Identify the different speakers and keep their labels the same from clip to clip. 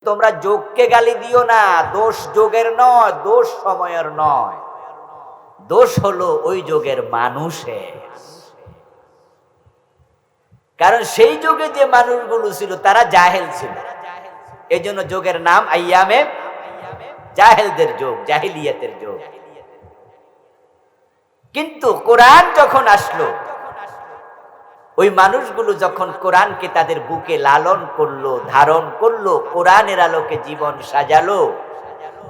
Speaker 1: তোমরা যোগকে গালি দিও না, দোষ যোগের নয়, দোষ সময়ের নয়, দোষ হলো ওই যোগের মানুষের। কারণ সেই যুগে যে মানুষগুলো ছিল তারা জাহেল ছিল, এই জন্য যোগের নাম আইয়ামে জাহেলদের যোগ, জাহিলিয়াতের যোগ। কিন্তু কোরআন যখন আসলো, ওই মানুষগুলো যখন কোরআনকে তাদের বুকে লালন করলো, ধারণ করলো, কোরআনের আলোকে জীবন সাজালো,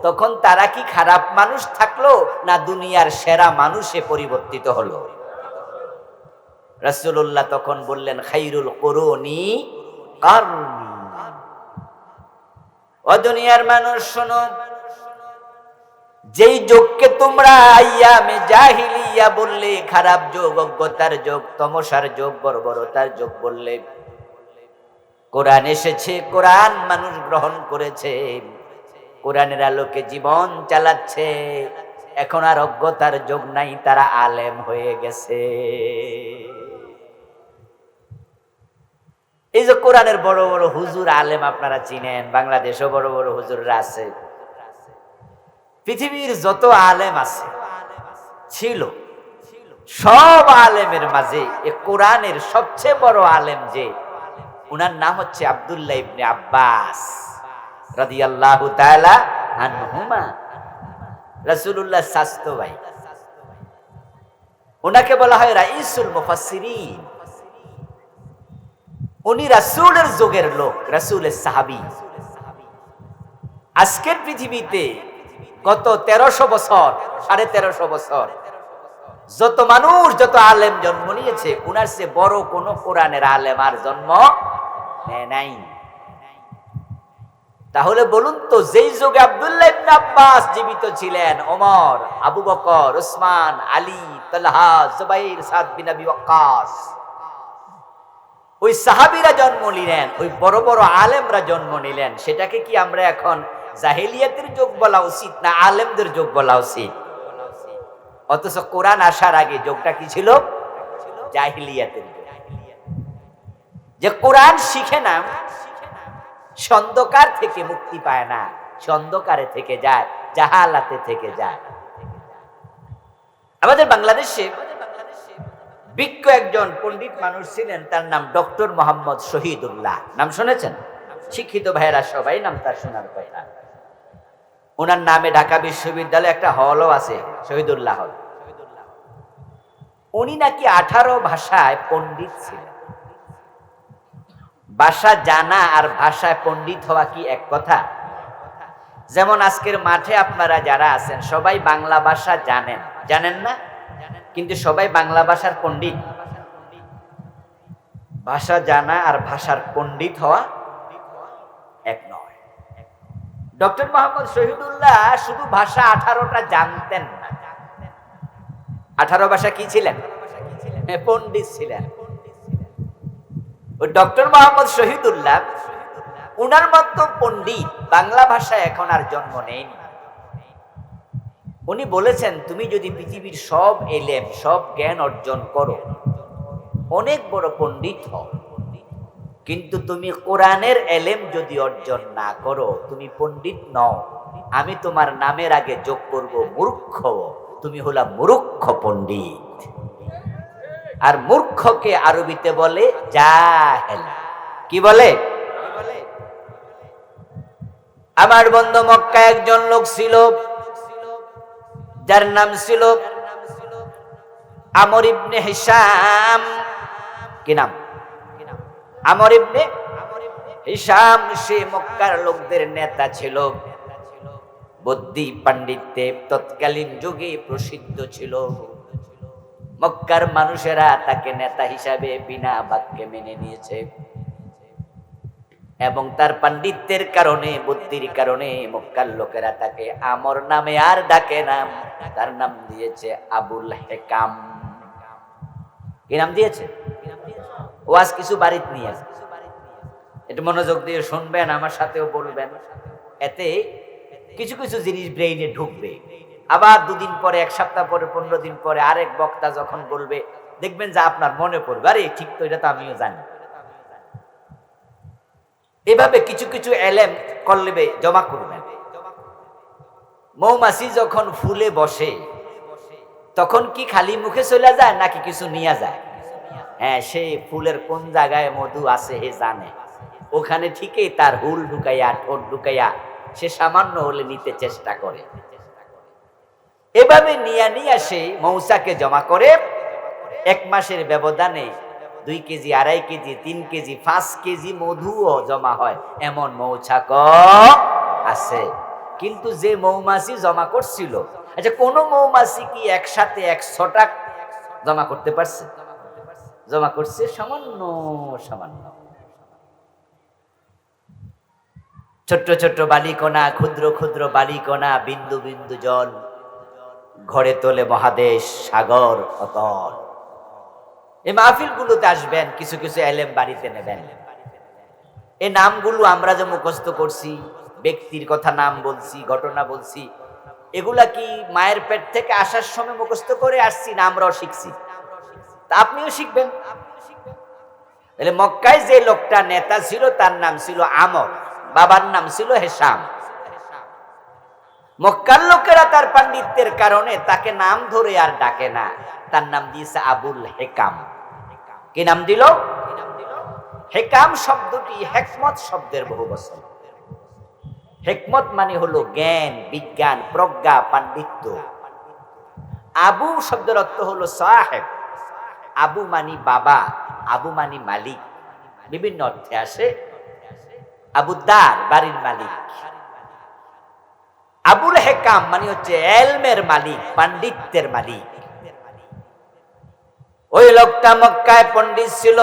Speaker 1: তখন তারা কি খারাপ মানুষ থাকলো না দুনিয়ার সেরা মানুষে পরিবর্তিত হলো? রাসূলুল্লাহ তখন বললেন, খাইরুল কুরুনি কারনি। ও দুনিয়ার মানুষ শোনো, যেই যোগকে তোমরা আইয়ামে জাহিলিয়া বললে, খারাপ যোগ, অজ্ঞতার যোগ, তমসার যোগ, বর্বরতার যোগ বললে, কোরআন এসেছে, কোরআন মানুষ গ্রহণ করেছে, কোরআনের আলোকে জীবন চালাচ্ছে, এখন আর অজ্ঞতার যোগ নাই, তারা আলেম হয়ে গেছে। এই যে কোরআনের বড় বড় হুজুর আলেম আপনারা চিনেন, বাংলাদেশও বড় বড় হুজুররা আছে, পৃথিবীর যত আলেম আছে ছিল, সব আলেমের মাঝে এ কোরআনের সবচেয়ে বড় আলেম যে, উনার নাম হচ্ছে আব্দুল্লাহ ইবনে আব্বাস রাদিয়াল্লাহু তাআলা আনহুমা, রাসূলুল্লাহ শাস্তো ভাই। উনাকে বলা হয় রাইসুল মুফাসসিরিন। উনি রাসূলের যুগের লোক, রাসূলের সাহাবী। আজকের পৃথিবীতে গত 1300 বছর, 1350 বছর যত মানুষ, যত আলেম জন্ম নিয়েছে, উনার চেয়ে বড় কোন কোরআনের আলেম আর জন্ম নেয় নাই। তাহলে বলুন তো, যেই যুগে আব্দুল্লাহ ইবনে আব্বাস জীবিত ছিলেন, ওমর, আবু বকর, উসমান, আলী, তালহা, জুবাইর, সাদ বিন আবি ওয়াক্কাস, ওই সাহাবীরা জন্ম নিলেন, ওই বড় বড় আলেমরা জন্ম নিলেন, সেটাকে কি আমরা এখন জাহেলিয়াতের যুগ বলা উচিত না আলেমদের যুগ বলা উচিত? অথচ কোরআন আসার আগে যুগটা কি ছিল? জাহিলিয়াতের যুগ। যে কোরআন শিখে না, সে অন্ধকার থেকে মুক্তি পায় না, সে অন্ধকারে থেকে যায়, জাহালাতে থেকে যায়। আমাদের বাংলাদেশে বিজ্ঞ একজন পণ্ডিত মানুষ ছিলেন, তার নাম ডক্টর মোহাম্মদ শহীদুল্লাহ। নাম শুনেছেন? শিক্ষিত ভাইয়েরা সবাই নাম তার শোনার কথা। ওনার নামে ঢাকা বিশ্ববিদ্যালয়ে একটা হলও আছে, শহীদুল্লাহ হল। উনি নাকি 18 ভাষায় পণ্ডিত ছিলেন। ভাষা জানা আর ভাষায় পণ্ডিত হওয়া কি এক কথা? যেমন আজকের মাঠে আপনারা যারা আছেন সবাই বাংলা ভাষা জানেন, জানেন না? কিন্তু সবাই বাংলা ভাষার পণ্ডিত? ভাষা জানা আর ভাষার পণ্ডিত হওয়া এক নয়। ডক্টর মোহাম্মদ শহীদুল্লাহ শুধু ভাষা 18টা জানতেন না, 18 ভাষা কি ছিলেন? পণ্ডিত ছিলেন। ওই ডক্টর মোহাম্মদ শহীদুল্লাহ, উনার মতো পণ্ডিত বাংলা ভাষায় এখন আর জন্ম নেয়নি। উনি বলেছেন, তুমি যদি পৃথিবীর সব এলেম, সব জ্ঞান অর্জন করো, অনেক বড় পণ্ডিত হও, কিন্তু তুমি কোরআনের এলেম যদি অর্জন না করো, তুমি পণ্ডিত নও। আমি তোমার নামের আগে যোগ করব মূর্খ, তুমি হলা মূর্খ পণ্ডিত। আর মূর্খকে আরবিতে বলে জাহেল। কি বলে? আমার বন্ধু মক্কায় একজন লোক ছিল, যার নাম ছিল আমর ইবনে হিশাম। কি নাম? আমর ইবনে হিশাম। সে মক্কার লোকদের নেতা ছিল, বুদ্ধি পাণ্ডিত্যে তৎকালীন যুগে প্রসিদ্ধ ছিল। মক্কার মানুষেরা তাকে নেতা হিসাবে বিনা বাক্যে মেনে নিয়েছে, এবং তার পাণ্ডিত্যের কারণে, বুদ্ধির কারণে মক্কার লোকেরা তাকে আমর নামে আর ডাকে না, তার নাম দিয়েছে আবুল হেকাম। কি নাম দিয়েছে? ওয়াজ কিছু বাড়িতে নিয়ে একটু মনোযোগ দিয়ে শুনবেন, আমার সাথেও বলবেন, এতে কিছু কিছু জিনিস ব্রেইনে ঢুকবে। আবার 2 দিন পরে, 1 সপ্তাহ পরে, 15 দিন পরে আরেক বক্তা যখন বলবে, দেখবেন যে আপনার মনে পড়বে, আরে ঠিক তো, এটা তো আমিও জানি। এভাবে কিছু কিছু এলেম কলবে জমা করবেন। মৌমাছি যখন ফুলে বসে তখন কি খালি মুখে চলে যায় নাকি কিছু নিয়ে যায়? হ্যাঁ, সে ফুলের কোন জায়গায় মধু আছে হে জানে। ওখানে ঠিকই তার হুল ঢুকাইয়া ঠোঁট ঢুকাইয়া সে সামান্য হলে নিতে চেষ্টা করে। এভাবে নিয়ে সে মৌচাকে জমা করে। 1 মাসের ব্যবধানে 2 কেজি, 2.5 কেজি, 3 কেজি, 5 কেজি মধুও জমা হয়, এমন মৌচাক আছে। কিন্তু যে মৌমাছি জমা করছিল, আচ্ছা কোন মৌমাছি কি একসাথে 100টা জমা করতে পারছে? জমা করছে সামান্য সামান্য ছোট্ট ছোট্ট বালিকণা, ক্ষুদ্র ক্ষুদ্র বালিকণা, বিন্দু বিন্দু জল ঘরে তোলে মহাদেশ, সাগর, অতল। এই মাহফিল গুলোতে আসবেন, কিছু কিছু এলেম বাড়িতে নেবেন। এই নামগুলো আমরা যে মুখস্থ করছি, ব্যক্তির কথা নাম বলছি, ঘটনা বলছি, এগুলা কি মায়ের পেট থেকে আসার সময় মুখস্থ করে আসছি না আমরাও শিখছি? তা আপনিও শিখবেন। তাহলে মক্কায় যে লোকটা নেতা ছিল তার নাম ছিল আমর, বাবার নাম ছিল হেশাম। মক্কার লোকেরা তার পাণ্ডিত্যের কারণে তাকে নাম ধরে আর ডাকে না, তার নাম দিয়েছে আবুল হেকাম। কি নাম দিল? হেকাম শব্দটি হেকমত শব্দের বহু বচন। হেকমত মানে হলো জ্ঞান, বিজ্ঞান, প্রজ্ঞা, পাণ্ডিত্য। আবু শব্দের অর্থ হলো সাহেব। আবু মানি বাবা, আবু মানি মালিক, বিভিন্ন অর্থে আসে। আবুদ্দার বাড়ির মালিক। আবুল হেকাম মানে হচ্ছে এলমের মালিক, পাণ্ডিত্যের মালিক। ওই লোকটা মক্কায় পণ্ডিত ছিল,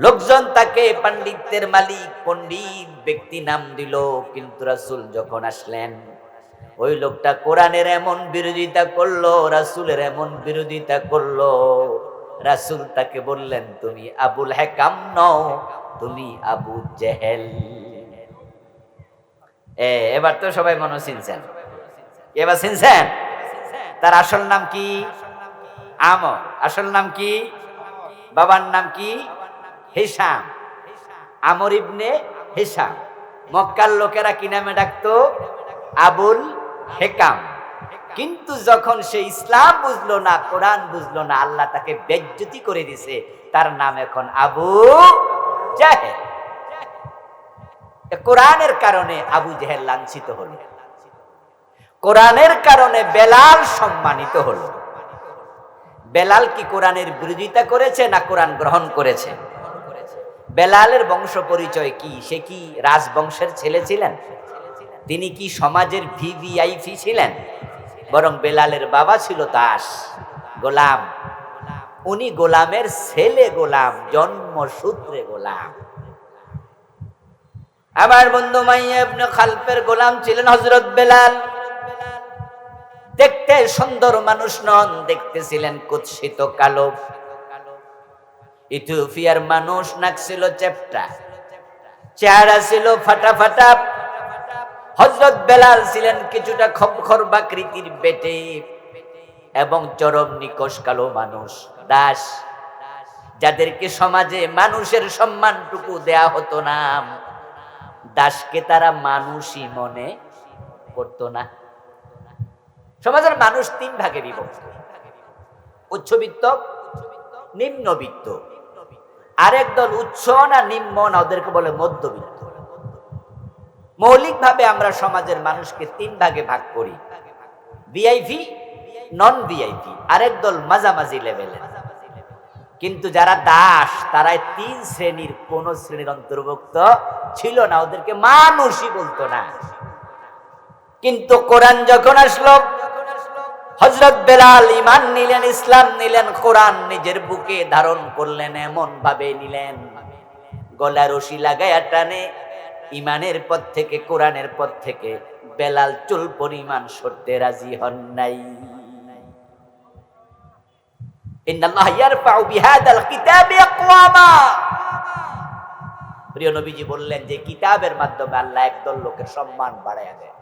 Speaker 1: লোকজন তাকে পাণ্ডিত্যের মালিক, পণ্ডিত ব্যক্তি নাম দিল। কিন্তু রাসূল যখন আসলেন, ওই লোকটা কোরআনের এমন বিরোধিতা করলো, রাসূলের এমন বিরোধিতা করলো, রাসূল তাকে বললেন তুমি আবুল হেকাম নও, তুমি আবু জেহেল। এবার তো সবাই মনে চিনছেন, এবার চিনছেন তার আসল নাম কি? আমর। আসল নাম কি? বাবার নাম কি? হিশাম। আমর ইবনে হিশাম। মক্কার লোকেরা কি নামে ডাকতো? আবুল হেকাম। কিন্তু যখন সে ইসলাম বুঝলো না, কোরআন বুঝলো না, আল্লাহ তাকে বেজ্জতি করে দিছে, তার নাম এখন আবু জাহেল। কোরআনের কারণে আবু জেহেল লাঞ্ছিত হলো, কোরআনের কারণে বেলাল সম্মানিত হলো। বেলাল কি কোরআনের বিরোধিতা করেছে না কোরআন গ্রহণ করেছে? বেলালের বংশ পরিচয় কি? সে কি রাজবংশের ছেলে ছিলেন? তিনি কি সমাজের ভিভিআইপি ছিলেন? বরং বেলালের বাবা ছিল দাস, গোলাম। উনি গোলামের ছেলে, গোলাম, জন্মসূত্রে গোলাম। আমার বন্ধু উমাইয়া ইবনে খালফের গোলাম ছিলেন হযরত বেলাল। দেখতে সুন্দর মানুষ নন, দেখতে ছিলেন কুৎসিত কালো। ইথিওপিয়ার মানুষ, নাক ছিল চ্যাপ্টা, চেহারা ছিল ফাটা ফাটা। হযরত বেলাল ছিলেন কিছুটা খবখর বাকৃতির বেটে এবং চরম নিকষ কালো মানুষ, দাস, যাদেরকে সমাজে মানুষের সম্মানটুকু দেয়া হতো না। দাসকে তারা মানুষই মনে করতো না। সমাজের মানুষ 3 ভাগে বিভক্ত: উচ্চবিত্ত, নিম্নবিত্ত। আরেক দল উচ্চ না নিম্ন না, ওদেরকে বলে মধ্যবিত্ত। মৌলিকভাবে আমরা সমাজের মানুষকে 3 ভাগে ভাগ করি: ভিআইপি, নন ভিআইপি, আরেক দল মাঝামাঝি লেভেলের। কিন্তু যারা দাস তারা 3 শ্রেণীর কোন শ্রেণীর অন্তর্ভুক্ত ছিল না, ওদেরকে মানুষই বলতো না। কিন্তু কোরআন যখন আসলো, হযরত বেলাল ঈমান নিলেন, ইসলাম নিলেন, কোরআন নিজের বুকে ধারণ করলেন, এমন ভাবে নিলেন গলা রশি লাগায়া টানে। ঈমানের পথ থেকে, কোরআনের পথ থেকে বেলাল চুল পরিমাণ সরতে রাজি হন নাই। ইন্নাল্লাহা ইয়ারফাউ বিহাদাল কিতাবি আকওয়ামা। প্রিয় নবীজি বললেন যে কিতাবের মাধ্যমে আল্লাহ একদল লোকের সম্মান বাড়ায়া দেয়।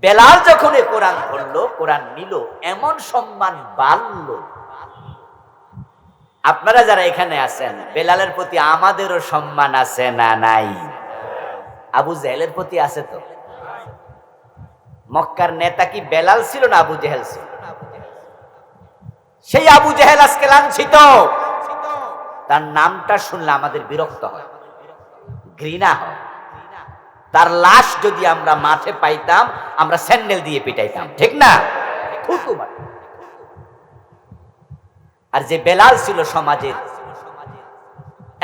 Speaker 1: বেলাল যখন কোরআন পড়লো, কোরআন নিল, এমন সম্মান বাড়ল। আপনারা যারা এখানে আছেন, বেলালের প্রতি আমাদেরও সম্মান আছে না নাই? আবু জেহেলের প্রতি আছে তো? মক্কার নেতা কি বেলাল ছিল না আবু জেহেল ছিল? সেই আবু জেহেল আজকে লাঞ্ছিত। তার নামটা শুনলে আমাদের বিরক্ত হয়, ঘৃণা হয়। তার লাশ যদি আমরা মাঠে পাইতাম, আমরা স্যান্ডেল দিয়ে পিটাইতাম, ঠিক না? আর যে বেলাল ছিল সমাজের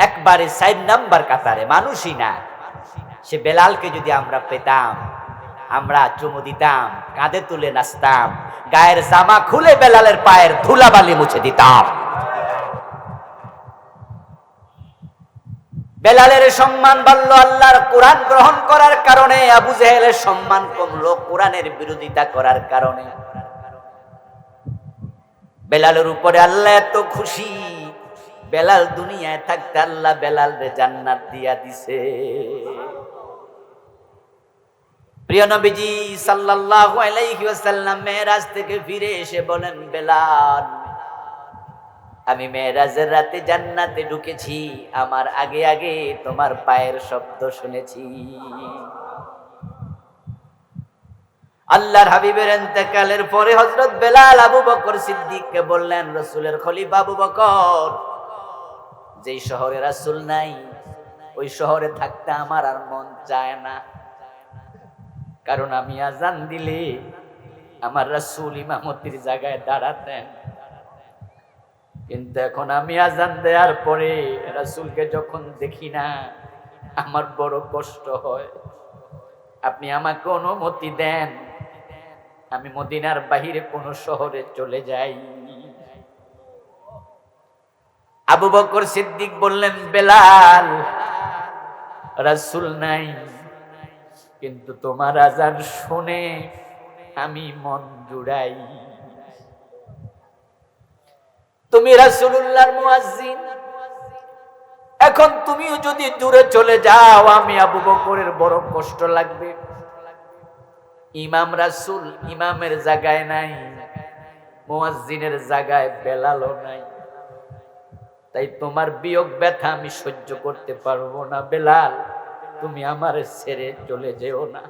Speaker 1: একবারে 4 নাম্বার কাতারে, মানুষই না, সে বেলালকে যদি আমরা পেতাম, আমরা চুমু দিতাম, কাঁধে তুলে নাচতাম, গায়ের জামা খুলে বেলালের পায়ের ধুলাবালি মুছে দিতাম। বেলালের সম্মান বাড়ল আল্লাহর কোরআন গ্রহণ করার কারণে, আবু জেহেলের সম্মান কমলো কোরআনের বিরোধিতা করার কারণে। বেলালের উপরে আল্লাহ এত খুশি, বেলাল দুনিয়ায় থাকতে আল্লাহ বেলালরে জান্নাত দিয়া দিছে। প্রিয় নবীজি সাল্লাল্লাহু আলাইহি ওয়াসাল্লাম মেরাজ থেকে ফিরে এসে বলেন, বেলাল, আমি মেরাজের রাতে জান্নাতে ঢুকেছি, আমার আগে আগে তোমার পায়ের শব্দ শুনেছি। আল্লাহর হাবিবের ইন্তেকালের পরে হযরত বেলাল আবু বকর সিদ্দিককে বললেন, রাসূলের খলিফা আবু বকর, যেই শহরে রাসূল নাই ওই শহরে থাকতে আমার আর মন চায় না, কারণ আমি আজান দিলে আমার রাসূল ইমামতির জায়গায় দাঁড়াতেন, কিন্তু এখন আমি আজান দেওয়ার পরে রাসূলকে যখন দেখি না আমার বড় কষ্ট হয়। আপনি আমাকে অনুমতি দেন, আমি মদিনার বাহিরে কোন শহরে চলে যাই। আবু বকর সিদ্দিক বললেন, বেলাল, রাসূল নাই, কিন্তু তোমার আজান শুনে আমি মন জুড়াই। তুমি রাসূলুল্লাহর মুয়াজ্জিন, এখন তুমিও যদি দূরে চলে যাও আমি আবু বকরের বড় কষ্ট লাগবে। ইমাম রাসূল ইমামের জায়গায় নাই, মুয়াজ্জিনের জায়গায় বেলালও নাই, তাই তোমার বিয়োগ ব্যথা আমি সহ্য করতে পারবো না। বেলাল, তুমি আমারে ছেড়ে চলে যেও না।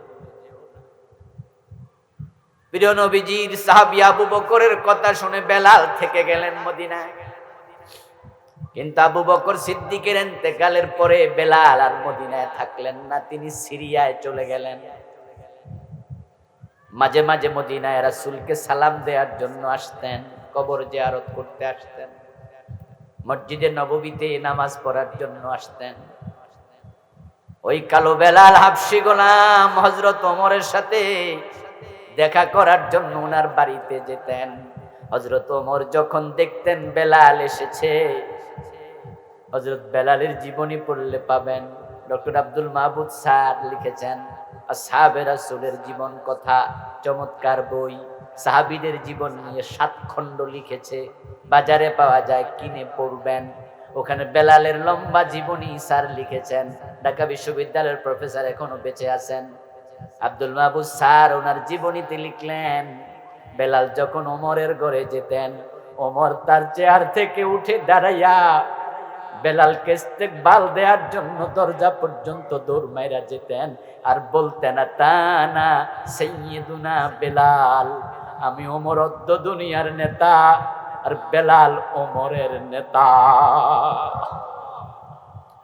Speaker 1: প্রিয় নবীজির সাহাবী আবু বকরের কথা শুনে বেলাল থেকে গেলেন মদিনায়, কিন্তু আবু বকর সিদ্দিকের ইন্তেকালের পরে বেলাল আর মদিনায় থাকলেন না, তিনি সিরিয়ায় চলে গেলেন। মাঝে মাঝে মদিনায় রাসূলকে সালাম দেওয়ার জন্য আসতেন, কবর জিয়ারত করতে আসতেন, মসজিদে নববীতে নামাজ পড়ার জন্য আসতেন। ওই কালো বেলাল হাবশী গোলাম হযরত ওমরের সাথে দেখা করার জন্য ওনার বাড়িতে যেতেন। হযরত ওমর যখন দেখতেন বেলাল এসেছে, হযরত বেলালের জীবনী পড়লে পাবেন, ডক্টর আব্দুল মাহবুব স্যার লিখেছেন আসহাবে রাসূলের জীবন কথা, চমৎকার বই, সাহাবীদের জীবন নিয়ে 7 খণ্ড লিখেছে, বাজারে পাওয়া যায়, কিনে পড়বেন। ওখানে বেলালের লম্বা জীবনী স্যার লিখেছেন, ঢাকা বিশ্ববিদ্যালয়ের প্রফেসর এখনো বেঁচে আছেন আব্দুল মাহবুব স্যার। ওনার জীবনীতে লিখলেন, বেলাল যখন ওমরের ঘরে যেতেন, ওমর তার চেয়ার থেকে উঠে দাঁড়াইয়া বেলালকে ইস্তেকবাল দেওয়ার জন্য দরজা পর্যন্ত দৌড় মাইরা যেতেন আর বলতেন, তানা সাইয়্যিদুনা বেলাল, আমি ওমর অদ্য দুনিয়ার নেতা আর বেলাল ওমরের নেতা।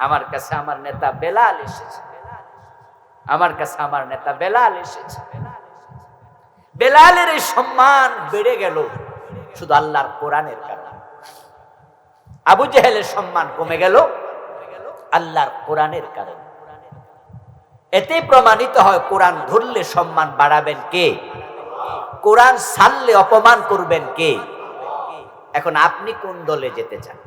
Speaker 1: আমার কাছে আমার নেতা বেলাল এসেছে, আমার কাছে আমার নেতা বেলাল এসেছে। বেলালের এই সম্মান বেড়ে গেল শুধু আল্লাহর কোরআনের কারণে। আবু জেহেলের সম্মান কমে গেল আল্লাহর কোরআনের কারণে। এতে প্রমাণিত হয় কোরআন ধরলে সম্মান বাড়াবেন কে, কোরআন ছাড়লে অপমান করবেন কে। এখন আপনি কোন দলে যেতে চান?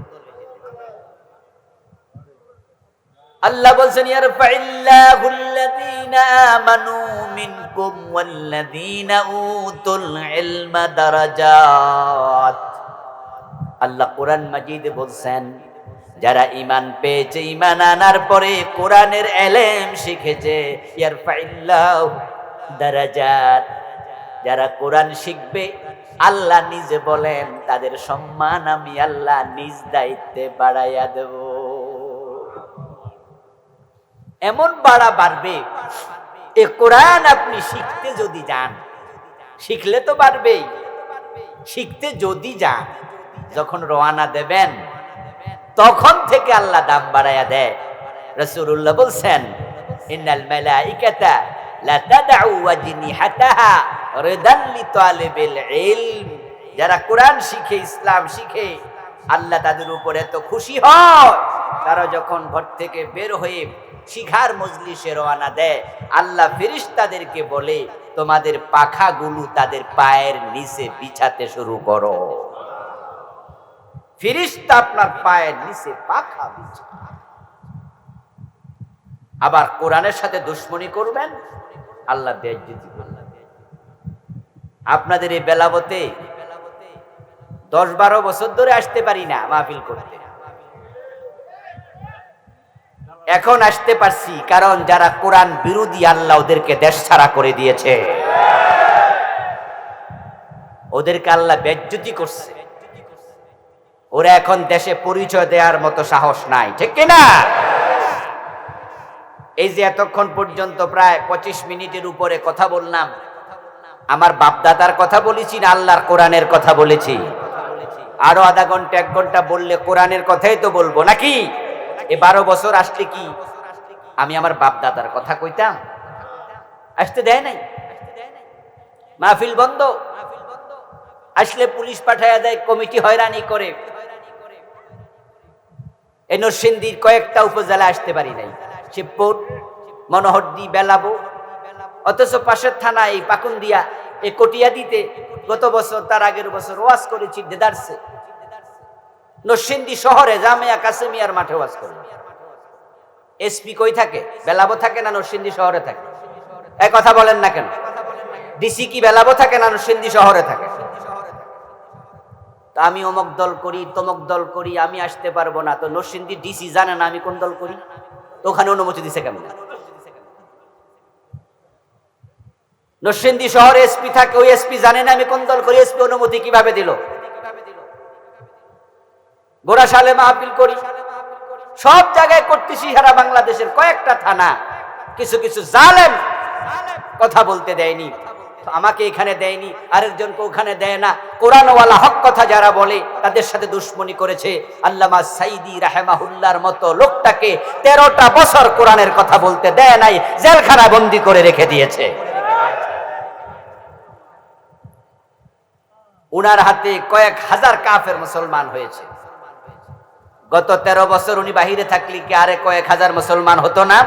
Speaker 1: আল্লাহ বলছেন, ইয়ারফাইল্লাহুল্লাযীনা আমানু মিনকুম ওয়াল্লাযীনা উতুল ইলমা দারাজাত। আল্লাহ কোরআন মাজিদে বলছেন, যারা ঈমান পেয়েছে, ঈমান আনার পরে কোরআনের ইলম শিখেছে, ইয়ারফাইল্লাহু দারাজাত, যারা কোরআন শিখবে আল্লাহ নিজে বলেন তাদের সম্মান আমি আল্লাহ নিজ দায়িত্বে বাড়াইয়া দেব। এমন বাড়বে, এ কোরআন আপনি শিখতে যদি যান, শিখলে তো বাড়বেই, শিখতে যদি যান, যখন রওনা দেবেন তখন থেকে আল্লাহ দাম বাড়াইয়া দেয়। রাসূলুল্লাহ বলছেন, ইন্নাল মালাইকাতা লা তাদউ ওয়াজনিহাতাহা রিদান লিতালিবিল ইলম। যারা কোরআন শিখে, ইসলাম শিখে, আল্লাহ তাদের উপর এত খুশি হয়, তারা যখন ঘর থেকে বের হয়ে শিখার মজলিসে রওনা দেয়, আল্লাহ ফেরেশতাদেরকে বলে, তোমাদের পাখাগুলো তাদের পায়ের নিচে বিছাতে শুরু করো। ফেরেশতা আপনার পায়ের নিচে পাখা বিছায়। আবার কোরআনের সাথে দুশমনি করবেন, আল্লাহ বেইজ্জতি করবেন। আপনাদের এই বেলাবতে 10-12 বছর ধরে আসতে পারি না মাহফিল করতে। এখন আসতে পারছি কারণ যারা কোরআন বিরোধী, আল্লাহ ওদেরকে দেশ ছাড়া করে দিয়েছে, ওদেরকে আল্লাহ বেইজ্জতি করছে। ওরা এখন দেশে পরিচয় দেওয়ার মতো সাহস নাই, ঠিক কিনা? এই যে এতক্ষণ পর্যন্ত প্রায় 25 মিনিটের উপরে কথা বললাম, আমার বাপদাদার কথা বলেছি না আল্লাহর কোরআনের কথা বলেছি? আরো আধা ঘন্টা 1 ঘন্টা বললে কোরআনের কথাই তো বলবো নাকি? এই 12 বছর আসলে কি আমি আমার বাপদাদার কথা কইতাম? আসতে দেয় নাই, মাহফিল বন্ধ, আসলে পুলিশ পাঠাইয়া দেয়, কমিটি হয়রানি করে। এই নরসিংদীর কয়েকটা উপজেলা আসতে পারি নাই, শিবপুর, মনোহরদী, বেলাবো, অথচ পাশের থানা এই পাকুন্দিয়া, এই কটিয়া দিতে গত বছর, তার আগের বছর ওয়াজ করেছি দেদারসে। নরসিংদী শহরে জামিয়া কাসেমিয়ার মাঠে ওয়াজ করে। এসপি কই থাকে? বেলাবো থাকে না নরসিংদী শহরে থাকে? এই কথা বলেন না কেন? ডিসি কি বেলাবো থাকে না নরসিংদী শহরে থাকে? তা আমি অমুক দল করি, তমুক দল করি, আমি আসতে পারবো না, তো নরসিংদী ডিসি জানে না আমি কোন দল করি? তো ওখানে অনুমতি দিছে কেমন? নরসিংদী শহরে এসপি থাকে, ওই এসপি জানে না আমি কোন দল করি, এসপি অনুমতি কিভাবে দিল? গোড়াশালে মাহফিল করি, সব জায়গায় করতেছি, সারা বাংলাদেশের কয়েকটা থানা, কিছু কিছু জালেম কথা বলতে দেয়নি, আমাকে এখানে দেয়নি, আরেকজনকে ওখানে দেয় না। কোরআনওয়ালা হক কথা যারা বলে তাদের সাথে দুশমনি করেছে। আল্লামা সাইদি রাহেমাহুল্লাহর মতো লোকটাকে 13টা বছর কোরআনের কথা বলতে দেয় নাই, জেলখানা বন্দী করে রেখে দিয়েছে। উনার হাতে কয়েক হাজার কাফের মুসলমান হয়েছে। গত 13 বছর উনি বাহিরে থাকলে কি আরে কয়েক হাজার মুসলমান হতো না?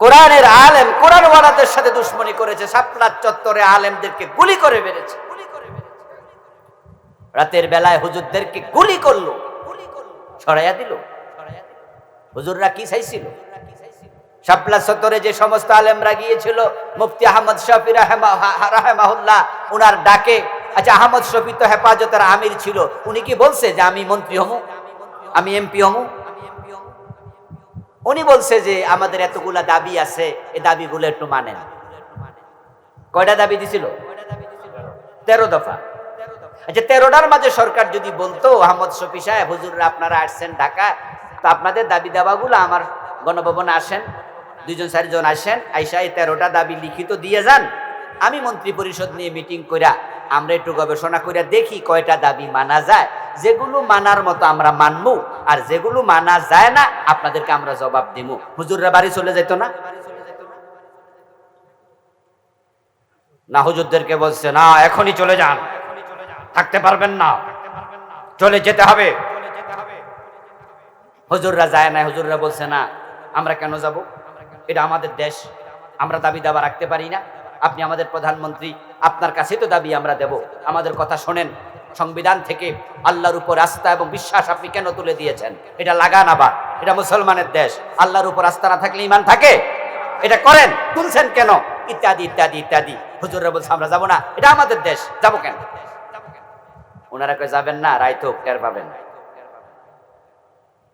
Speaker 1: কোরআনের আলেম, কোরআনওয়ালাদের সাথে দুশমনি করেছে, শাপলা চত্বরে আলেমদেরকে গুলি করে মেরেছে। রাতের বেলায় হুজুরদেরকে গুলি করলো, ছড়াইয়া দিল। হুজুররা কি চাইছিল? শাপলা চত্বরে যে সমস্ত আলেমরা গিয়েছিল, মুফতি আহমদ শফি রাহেমাহুল্লাহ উনার ডাকে, আচ্ছা আহমদ শফি তো হেফাজতের আমির ছিল, উনি কি বলছে যে আমি মন্ত্রী হমু, আমি এমপি হমু? উনি বলছে যে আমাদের এতগুলা দাবি আছে, এই দাবিগুলো একটু মানেন। কয়টা দাবি দিছিল? 13 দফা। আচ্ছা 13টার মাঝে সরকার যদি বলতো, আহমদ শফি সাহেব, হুজুররা আপনারা আসছেন ঢাকা, তো আপনাদের দাবি দাবাগুলো আমার গণভবনে আসেন, 2-4 জন আসেন, আইসা এই 13টা দাবি লিখিত দিয়ে যান, আমি মন্ত্রী পরিষদ নিয়ে মিটিং কইরা আমরা একটু গবেষণা কইরা দেখি কয়টা দাবি মানা যায়, যেগুলো মানার মতো আমরা মানবো, আর যেগুলো মানা যায় না আপনাদেরকে আমরা জবাব দিব। হুজুররা বাড়ি চলে যেত না? না, হুজুরদেরকে বলছে না এখনই চলে যান, থাকতে পারবেন না, চলে যেতে হবে। হুজুররা যায় না, হুজুররা বলছে না আমরা কেন যাব, এটা আমাদের দেশ, আমরা দাবি দাবা রাখতে পারি না, আপনি আমাদের প্রধানমন্ত্রী, আপনার কাছে তো দাবি আমরা দেব, আমাদের কথা শোনেন। সংবিধান থেকে আল্লাহর উপর আস্থা এবং বিশ্বাস আপনি কেন তুলে দিয়েছেন? এটা লাগান আবার, এটা মুসলমানের দেশ, আল্লাহর উপর আস্থা না থাকলে ঈমান থাকে? এটা করেন, তুলছেন কেন? ইত্যাদি ইত্যাদি ইত্যাদি। হুজুররা বলছে আমরা যাব না, এটা আমাদের দেশ, যাব কেন? ওনারা কই যাবেন না, রাইতো টের পাবেন।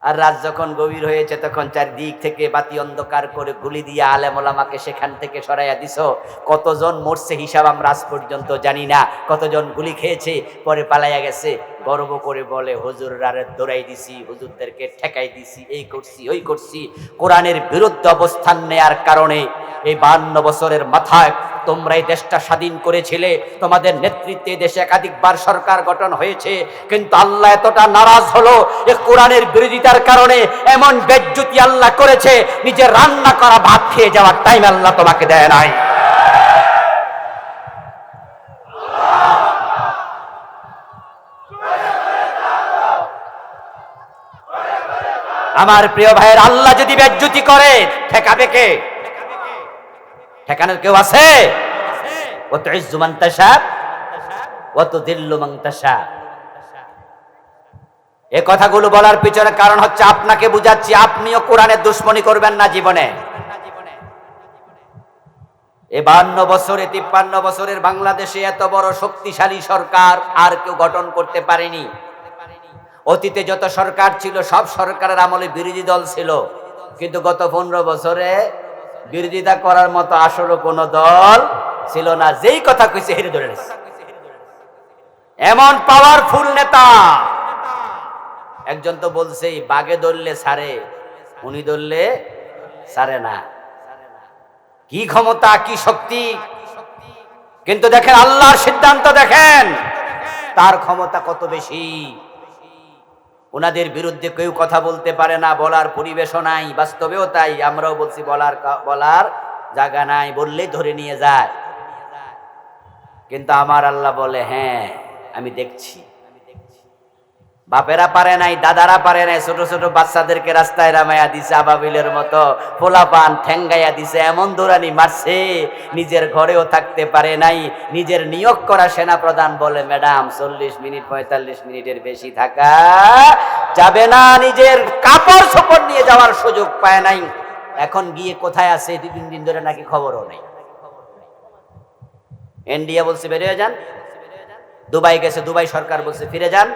Speaker 1: আর রাত যখন গভীর হয়েছে তখন চারদিক থেকে বাতি অন্ধকার করে গুলি দিয়ে আলেম ওলামাকে সেখান থেকে সরাইয়া দিছো। কতজন মরছে হিসাব আমরা আজ পর্যন্ত জানি না, কতজন গুলি খেয়েছে পরে পালাইয়া গেছে। গর্ব করে বলে হুজুর আরে দৌড়াই দিছি, হুজুরদেরকে ঠেকাই দিছি, এই করছি ওই করছি। কোরআনের বিরুদ্ধে অবস্থান নেয়ার কারণে এই 52 বছরের মাথায় তোমরা এই দেশটা স্বাধীন করেছিলে, তোমাদের নেতৃত্বে দেশে একাধিকবার সরকার গঠন হয়েছে, কিন্তু আল্লাহ এতটা নারাজ হলো এই কোরআনের বিরোধিতার কারণে এমন বেজ্জতি আল্লাহ করেছে, নিজে রান্না করা ভাত খেয়ে যাওয়ার টাইম আল্লাহ তোমাকে দেয় নাই। আমার প্রিয় ভাইয়ের, আল্লাহ যদি বেজ্জতি করে ঠেকাবে কে? ঠেকানোর কেউ আছে? ওয়াতুইজ্জু মান তাশা ওয়াতুযিল্লু মান তাশা। এই কথাগুলো বলার পিছনে কারণ হচ্ছে আপনাকে বুঝাচ্ছি আপনিও কোরআনের দুশমনি করবেন না জীবনে। এই 52 বছরে 53 বছরের বাংলাদেশে এত বড় শক্তিশালী সরকার আর কেউ গঠন করতে পারেনি। অতীতে যত সরকার ছিল সব সরকারের আমলে বিরোধী দল ছিল, কিন্তু গত 15 বছরে বিরোধিতা করার মতো আসলে কোনো দল ছিল না। যেই কথা কইছে হেরে ধরে নিছে, এমন পাওয়ারফুল নেতা। একজন তো বলছে বাগে ধরলে ছাড়ে, উনি ধরলে ছাড়ে না। কি ক্ষমতা, কি শক্তি! কিন্তু দেখেন আল্লাহর সিদ্ধান্ত, দেখেন তার ক্ষমতা কত বেশি। ওনাদের বিরুদ্ধে কেউ কথা বলতে পারে না, বলার পরিবেশও নাই। বাস্তবেও তাই, আমরাও বলছি বলার জায়গা নাই, বললেই ধরে নিয়ে যায়। কিন্তু আমার আল্লাহ বলে হ্যাঁ আমি দেখছি। বাপেরা পারে নাই, দাদারা পারে নাই, ছোট ছোট বাচ্চাদেরকে রাস্তায় নামাইয়া দিছে, আবাবিলের মতো পোলাপান ঠেঙ্গাইয়া দিছে, এমন দৌড়ানি মারছে নিজের ঘরেও থাকতে পারে নাই। নিজের নিয়োগ করা সেনা প্রধান বলে ম্যাডাম 40 মিনিট 45 মিনিটের বেশি থাকা যাবে না, নিজের কাপড় চোপড় নিয়ে যাওয়ার সুযোগ পায় নাই। এখন গিয়ে কোথায় আছে 2-3 দিন ধরে নাকি খবরও নেই। ইন্ডিয়া বলছে বেরিয়ে যান, দুবাই গেছে, দুবাই সরকার বলছে ফিরে যান,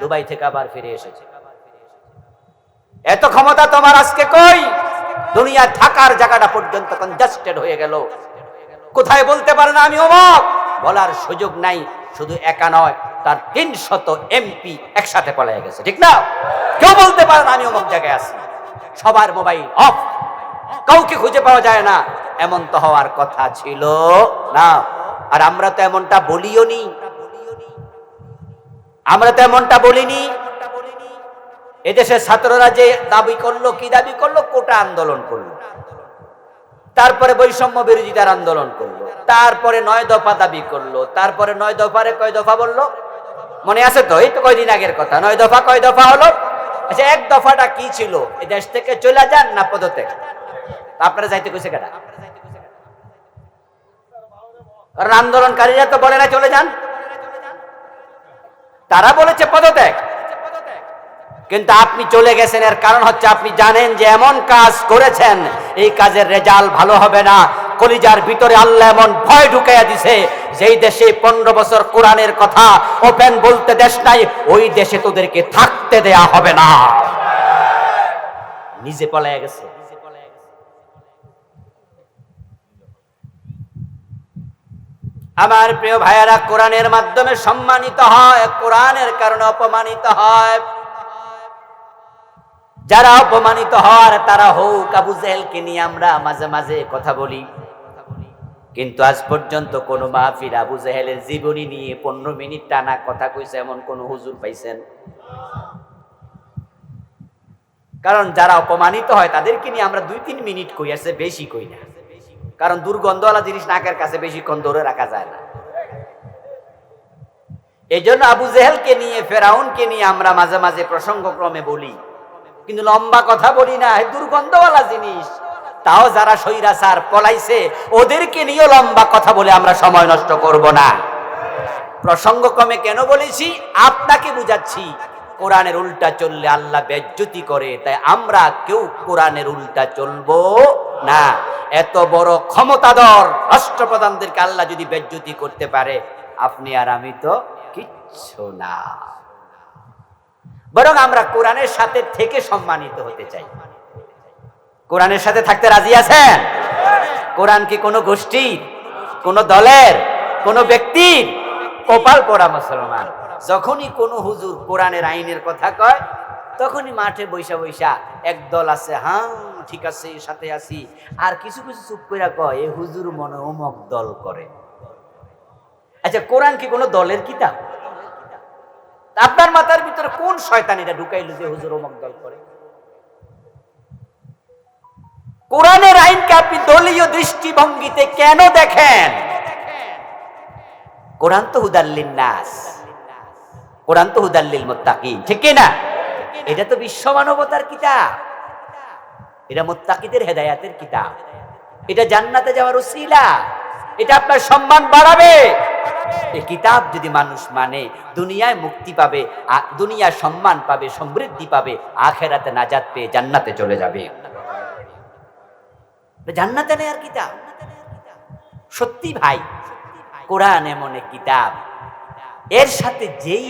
Speaker 1: দুবাই থেকে আবার ফিরে এসেছে। এত ক্ষমতা তোমার আজকে কই? দুনিয়ার থাকার জায়গাটা পর্যন্ত কনজাস্টেড হয়ে গেল। কোথায় বলতে পারে না আমি অমুক, বলার সুযোগ নাই। শুধু একা নয়, তার 300 এমপি একসাথে পালিয়ে গেছে, ঠিক না? কেউ বলতে পারে না আমি অমুক জায়গায় আছি। সবার মোবাইল অফ, কাউকে খুঁজে পাওয়া যায় না। এমন তো হওয়ার কথা ছিল না। আর আমরা তো এমনটা বলিও নি, আমরা তো এমনটা বলিনি। এদেশের ছাত্ররা যে দাবি করলো, কি দাবি করলো? কোটা আন্দোলন করলো, তারপরে বৈষম্য বিরোধিতার আন্দোলন করলো, তারপরে 9 দফা দাবি করলো, তারপরে 9 দফারে কয় দফা বললো মনে আছে তো? এই তো কয়দিন আগের কথা। 9 দফা কয় দফা হলো? আচ্ছা, এক দফাটা কি ছিল? এই দেশ থেকে চলে যান না পদত্যাগ? আপনারা যাইতে কইছে কেডা? কারণ আন্দোলনকারীরা তো বলে না চলে যান, তারা বলেছে পদত্যাগ। কিন্তু আপনি চলে গেছেন, এর কারণ হচ্ছে আপনি জানেন যে এমন কাজ করেছেন, এই কাজের রেজাল্ট ভালো হবে না। কলিজার ভিতরে আল্লাহ এমন ভয় ঢুকাইয়া দিছে, যেই দেশে 15 বছর কোরআনের কথা ওপেন বলতে দেশ নাই, ওই দেশে তোদেরকে থাকতে দেয়া হবে না। নিজে পলাইয়া গেছে। আমার প্রিয় ভাইয়েরা, কোরআনের মাধ্যমে সম্মানিত হয়, কোরআনের কারণে অপমানিত হয়। যারা অপমানিত হওয়ার তারা হোক। আবু জেহেলকে নিয়ে আমরা মাঝে মাঝে কথা বলি, কিন্তু আজ পর্যন্ত কোন মাহফিল আবু জেহেলের জীবনী নিয়ে 15 মিনিট টানা কথা কইছে এমন কোন হুজুর পাইছেন? কারণ যারা অপমানিত হয় তাদেরকে নিয়ে আমরা 2-3 মিনিট কই, আসে বেশি কই না। কারণ দুর্গন্ধওয়ালা জিনিস নাকের কাছে বেশিক্ষণ ধরে রাখা যায় না। এই জন্য আবু জেহেলকে নিয়ে, ফেরাউনকে নিয়ে আমরা মাঝে মাঝে প্রসঙ্গক্রমে বলি, কিন্তু লম্বা কথা বলি না। দুর্গন্ধওয়ালা জিনিস, তাও যারা স্বৈরাচার পলাইছে ওদেরকে নিয়ে লম্বা কথা বলে আমরা সময় নষ্ট করব না। প্রসঙ্গক্রমে কেন বলেছি? আপনাকে বুঝাচ্ছি কোরআনের উল্টা চললে আল্লাহ বেজ্জতি করে, তাই আমরা কেউ কোরআনের উল্টা চলবো না। এত বড় ক্ষমতাধর রাষ্ট্রপ্রধানদেরকে আল্লাহ যদি বেজ্জতি করতে পারে, আপনি আর আমি তো কিচ্ছু না। বরং আমরা কোরআনের সাথে থেকে সম্মানিত হতে চাই। কোরআনের সাথে থাকতে রাজি আছেন? কোরআন কি কোনো গোষ্ঠীর, কোনো দলের, কোনো ব্যক্তির? কপাল পোড়া মুসলমান, যখনই কোনো হুজুর কোরআনের আইনের কথা কয় তখনই মাঠে বৈশা বৈশা এক দল আছে, হ্যাঁ ঠিক আছে সাথে আছি, আর কিছু কিছু চুপ করে কয় এ হুজুর মনে অমুক দল করে। আচ্ছা, কোরআন কি কোনো দলের কিতাব? আপনার মাথার ভিতরে কোন শয়তান এটা ঢুকাইলো যে হুজুর অমুক দল করে? কোরআনের আইনকে আপনি দলীয় দৃষ্টিভঙ্গিতে কেন দেখেন? কোরআন তো হুদাল্লিন নাস, কোরআন তো হুদাল্লিল মুত্তাকিন, ঠিক কি না? এটা তো বিশ্ব মানবতার কিতাব, এটা মুত্তাকিদের হেদায়াতের কিতাব, এটা জান্নাতে যাওয়ার উসিলা, এটা আপনার সম্মান বাড়াবে। এই কিতাব যদি মানুষ মানে দুনিয়ায় মুক্তি পাবে, দুনিয়ায় সম্মান পাবে, সমৃদ্ধি পাবে, আখেরাতে নাজাত পেয়ে জান্নাতে চলে যাবে। জান্নাতে নেয়ার কিতাব। সত্যি ভাই, কোরআন এমন এক কিতাব, এর সাথে যেই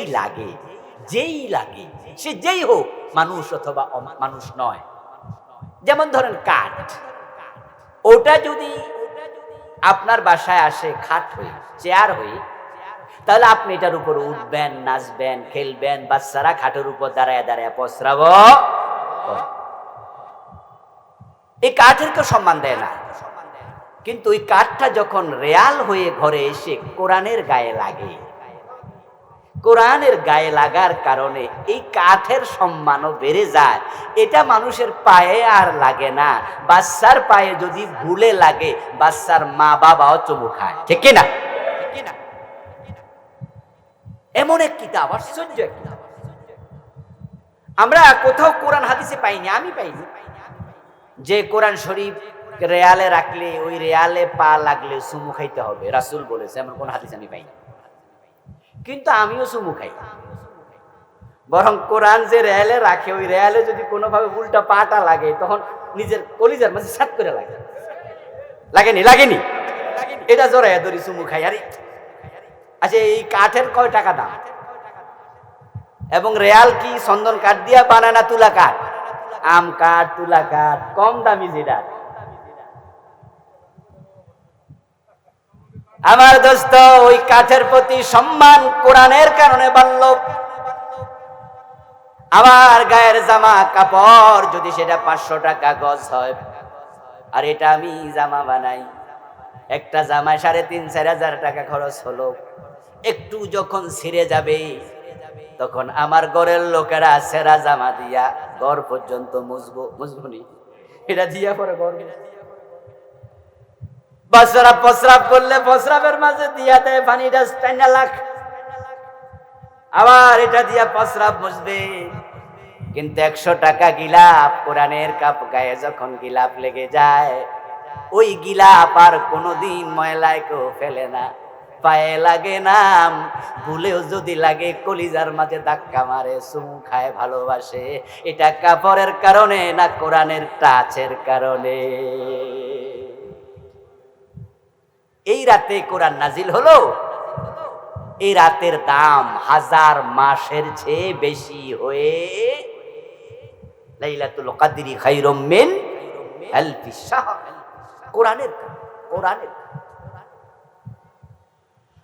Speaker 1: লাগে সে যেই হোক, মানুষ অথবা মানুষ নয়। যেমন ধরেন কাঠ, ওটা যদি আপনার বাসায় আসে খাট হয়ে, চেয়ার হয়ে, তাহলে আপনি এটার উপর উঠবেন, নাচবেন, খেলবেন, বাচ্চারা খাটের উপর দাঁড়ায় দাঁড়ায় প্রস্রাব। এই কাঠের কেউ সম্মান দেয় না, কিন্তু ওই কাঠটা যখন রেয়াল হয়ে ঘরে এসে কোরআনের গায়ে লাগে, কোরআনের গায়ে লাগার কারণে এই কাঠের সম্মানও বেড়ে যায়। এটা মানুষের পায়ে আর লাগে না, বাচ্চার পায়ে যদি ভুলে লাগে বাচ্চার মা বাবাও চুমু খায়, ঠিক কিনা? এমন এক কিতাব, আশ্চর্য এক কিতাব। আমরা কোথাও কোরআন হাদিসে পাইনি, আমি পাইনি যে কোরআন শরীফ রেয়ালে রাখলে ওই রেয়ালে পা লাগলে চুমু খাইতে হবে, রাসূল বলেছে, এমন কোন হাদিস আমি পাইনি। কিন্তু আমিও চুমু খাই, বরং কোরআন যে রেয়ালে রাখে ওই রেয়ালে যদি কোনোভাবে উল্টা পাটা লাগে তখন নিজের কলিজার মাঝে সাত করে লাগে। লাগেনি এটা জোরাইয়া ধরি চুমু খাই। আরে আচ্ছা, এই কাঠের কয় টাকা দাম? এবং রেয়াল কি চন্দন কাঠ দিয়া বানানা তুলা কাঠ? আম কাঠ, তুলা কাঠ, কম দামি যেটা। আমার দোস্ত, ওই কাঠের প্রতি সম্মান কোরআনের কারণে বাড়ল। আমার গায়ের জামা কাপড় যদি সেটা 500 টাকা গজ হয়, আর এটা আমি জামা বানাই, একটা জামায় 3,500-4 হাজার টাকা খরচ হলো, একটু যখন ছিঁড়ে যাবে তখন আমার ঘরের লোকেরা সেরা জামা দিয়া ঘর পর্যন্ত মুজবুনি এটা দিয়া পরে ঘর। বাচ্চারা প্রস্রাব করলে প্রস্রাবের মাঝে দিয়া দেয় পানিটা টাইনা লাখ, আবার এটা দিয়া প্রস্রাব মুছবে। কিন্তু 100 টাকা গিলাপ, কোরআনের কাপ গায়ে যখন গিলাপ লেগে যায়, ওই গিলাপ আর কোনোদিন ময়লায় কেউ ফেলে না, পায়ে লাগে না, ভুলেও যদি লাগে কলিজার মাঝে ধাক্কা মারে, চুমু খায়, ভালোবাসে। এটা কাপড়ের কারণে না কোরআনের টাচের কারণে? এই রাতে কোরআন নাজিল হলো, এই রাতের দাম 1000 মাসের চেয়ে বেশি হয়ে লাইলাতুল কদরি খায়রুম মিন আলফি শাহর। কোরআনের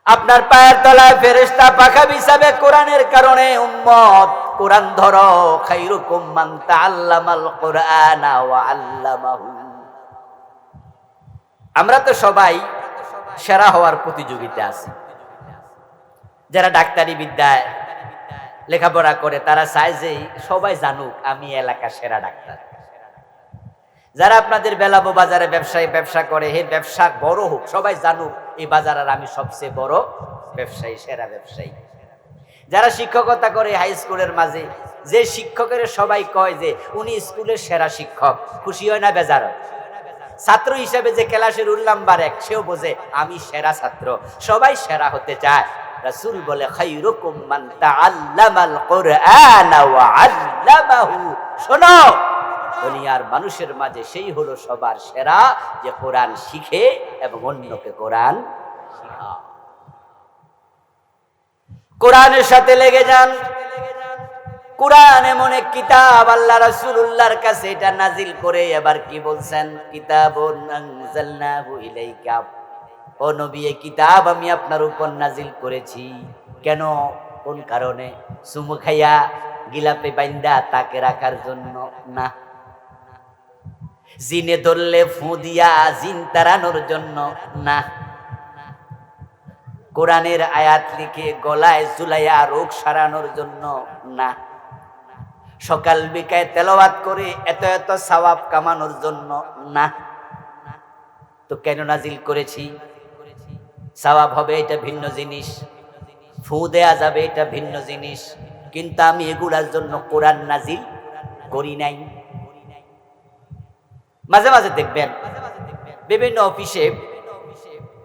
Speaker 1: আপনার পায়ের তলায় ফেরেশতা পাখা বিছাবে কোরআনের কারণে। উম্মত, কোরআন ধরো। খায়রুকুম মান তাআল্লামাল কুরআনা ওয়া আল্লামাহু। আমরা তো সবাই সেরা হওয়ার প্রতিযোগিতা আছি। যারা ডাক্তারি বিদ্যায় লেখাপড়া করে তারা চায় যে সবাই জানুক আমি এলাকার সেরা ডাক্তার। যারা আপনাদের বেলাবো বাজারে ব্যবসা করে, হে ব্যবসা বড় হোক, সবাই জানুক এই বাজারের আমি সবচেয়ে বড় ব্যবসায়ী, সেরা ব্যবসায়ী। যারা শিক্ষকতা করে হাই স্কুলের মাঝে, যে শিক্ষকের সবাই কয় যে উনি স্কুলের সেরা শিক্ষক, খুশি হয় না বেজার? ছাত্র হিসেবে যে ক্লাসের উল্লাম্বার 1, সেও বোঝে আমি সেরা ছাত্র। সবাই সেরা হতে চায়। রাসূল বলে খায়রুকুম মান তাআল্লামাল কুরআনা ওয়া আল্লামাহু। শোনো, দুনিয়ার মানুষের মাঝে সেই হলো সবার সেরা যে কোরআন শিখে এবং অন্যকে কোরআন শেখায়। কোরআনের সাথে লেগে যান, কুরআন এমন এক কিতাব, আল্লাহ রাসূলুল্লাহর কাছে এটা নাজিল করে এবার কি বলছেন, কিতাবুন আনজালনাহু ইলাইকা, ও নবী এই কিতাব আমি আপনার উপর নাজিল করেছি। কেন, কোন কারণে? চুমু খাইয়া গিলাপে বাইন্দা তাকে রাখার জন্য না, জিনে ধরলে ফু দিয়া জিন তাড়ানোর জন্য না, কোরআনের আয়াত লিখে গলায় ঝুলাইয়া রোগ সারানোর জন্য না, সকাল বিকায় তেলাওয়াত করে এত এত সওয়াব কামানোর জন্য না। তো কেন নাজিল করেছি? সওয়াব হবে এটা ভিন্ন জিনিস, ফু দেয়া যাবে এটা ভিন্ন জিনিস, কিন্তু আমি এগুলার জন্য কোরআন নাজিল করি নাই। মাঝে মাঝে দেখবেন বিভিন্ন অফিসে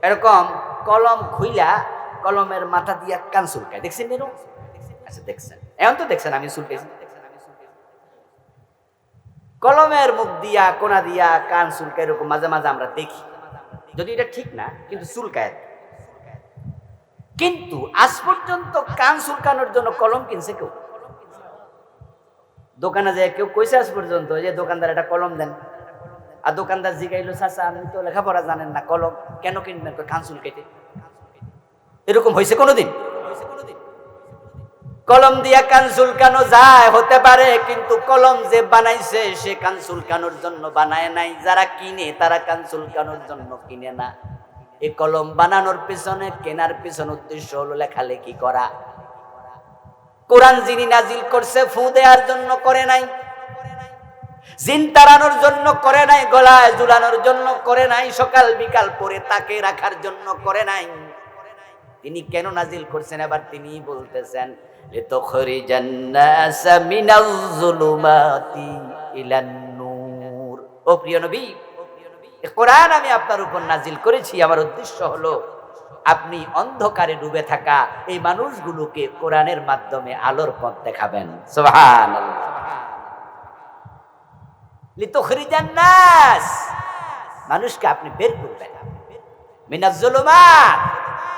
Speaker 1: এরকম কলম খুইলা কলমের মাথা দিয়া কান চুলকায়, দেখছেন? আচ্ছা দেখছেন, এখন তো দেখছেন আমি চুলকাইছি। কলমের মুখ দিয়া কোনা দিয়া কান চুলকায়, এরকম মাঝে মাঝে আমরা দেখি, যদি এটা ঠিক না কিন্তু চুলকায়। কিন্তু আজ পর্যন্ত কান চুলকানোর জন্য কলম কিনছে কেউ? দোকানে যায় কেউ কইছে আজ পর্যন্ত যে দোকানদার একটা কলম দেন? আর দোকানদার জিগাইলো, চাচা আপনি তো লেখাপড়া জানেন না, কলম কেন কিনবেন? কান চুলকাইতে। এরকম হয়েছে কোনোদিন? কলম দিয়া কান চুলকানো যায়, হতে পারে, কিন্তু কলম যে বানাইছে সে কান চুলকানোর জন্য বানায় নাই, যারা কিনে তারা কান চুলকানোর জন্য কিনে না। এই কলম বানানোর পিছনে, কেনার পিছনে উদ্দেশ্য হলো লেখালেখি করা। কোরআন যিনি নাজিল করছে ফু দেওয়ার জন্য করে নাই, জিন তাড়ানোর জন্য করে নাই, গলায় ঝুলানোর জন্য করে নাই, সকাল বিকাল পরে তাকে রাখার জন্য করে নাই। তিনি কেন নাজিল করছেন এবার তিনি বলতেছেন, লিতুখরিজান নাসা মিনাজ যুলুমাতি ইলান নূর। ও প্রিয় নবী, কোরআন আমি আপনার উপর নাজিল করেছি, আমার উদ্দেশ্য হলো আপনি অন্ধকারে ডুবে থাকা এই মানুষগুলোকে কোরআনের মাধ্যমে আলোর পথ দেখাবেন। সুবহানাল্লাহ। লিতুখরিজান নাস, মানুষকে আপনি বের করবেন মিনাজ যুলুমাত,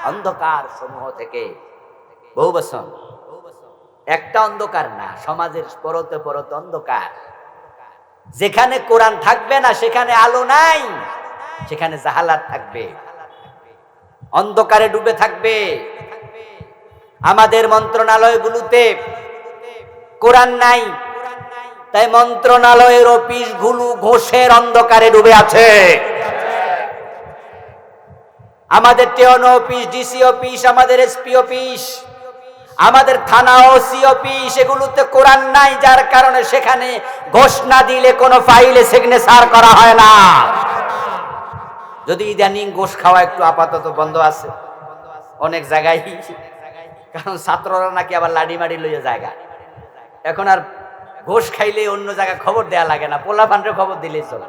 Speaker 1: অন্ধকার সমূহ থেকে। বহু বছর একটা অন্ধকার না, সমাজের পরতে পরতে অন্ধকার। যেখানে কোরআন থাকবে না সেখানে আলো নাই, সেখানে জাহালাত থাকবে, অন্ধকারে ডুবে থাকবে। আমাদের মন্ত্রণালয়গুলোতে কোরআন নাই, তাই মন্ত্রণালয়ের অফিসগুলো ঘোষের অন্ধকারে ডুবে আছে। আমাদের টেওনো অফিস, ডিসি অফিস, আমাদের এসপি অফিস, আমাদের থানা ওসি অফিস, এগুলোতে কোরআন নাই, যার কারণে সেখানে ঘোষ না দিলে কোনো ফাইলে সিগনেচার করা হয় না। যদি ইদানিং ঘোষ খাওয়া একটু আপাতত বন্ধ আছে অনেক জায়গায়, কারণ ছাত্ররা নাকি আবার লাডি মাডি লইয়া জায়গা, এখন আর ঘোষ খাইলে অন্য জায়গায় খবর দেয়া লাগে না, পোলা ফান্ডের খবর দিলেই চলে।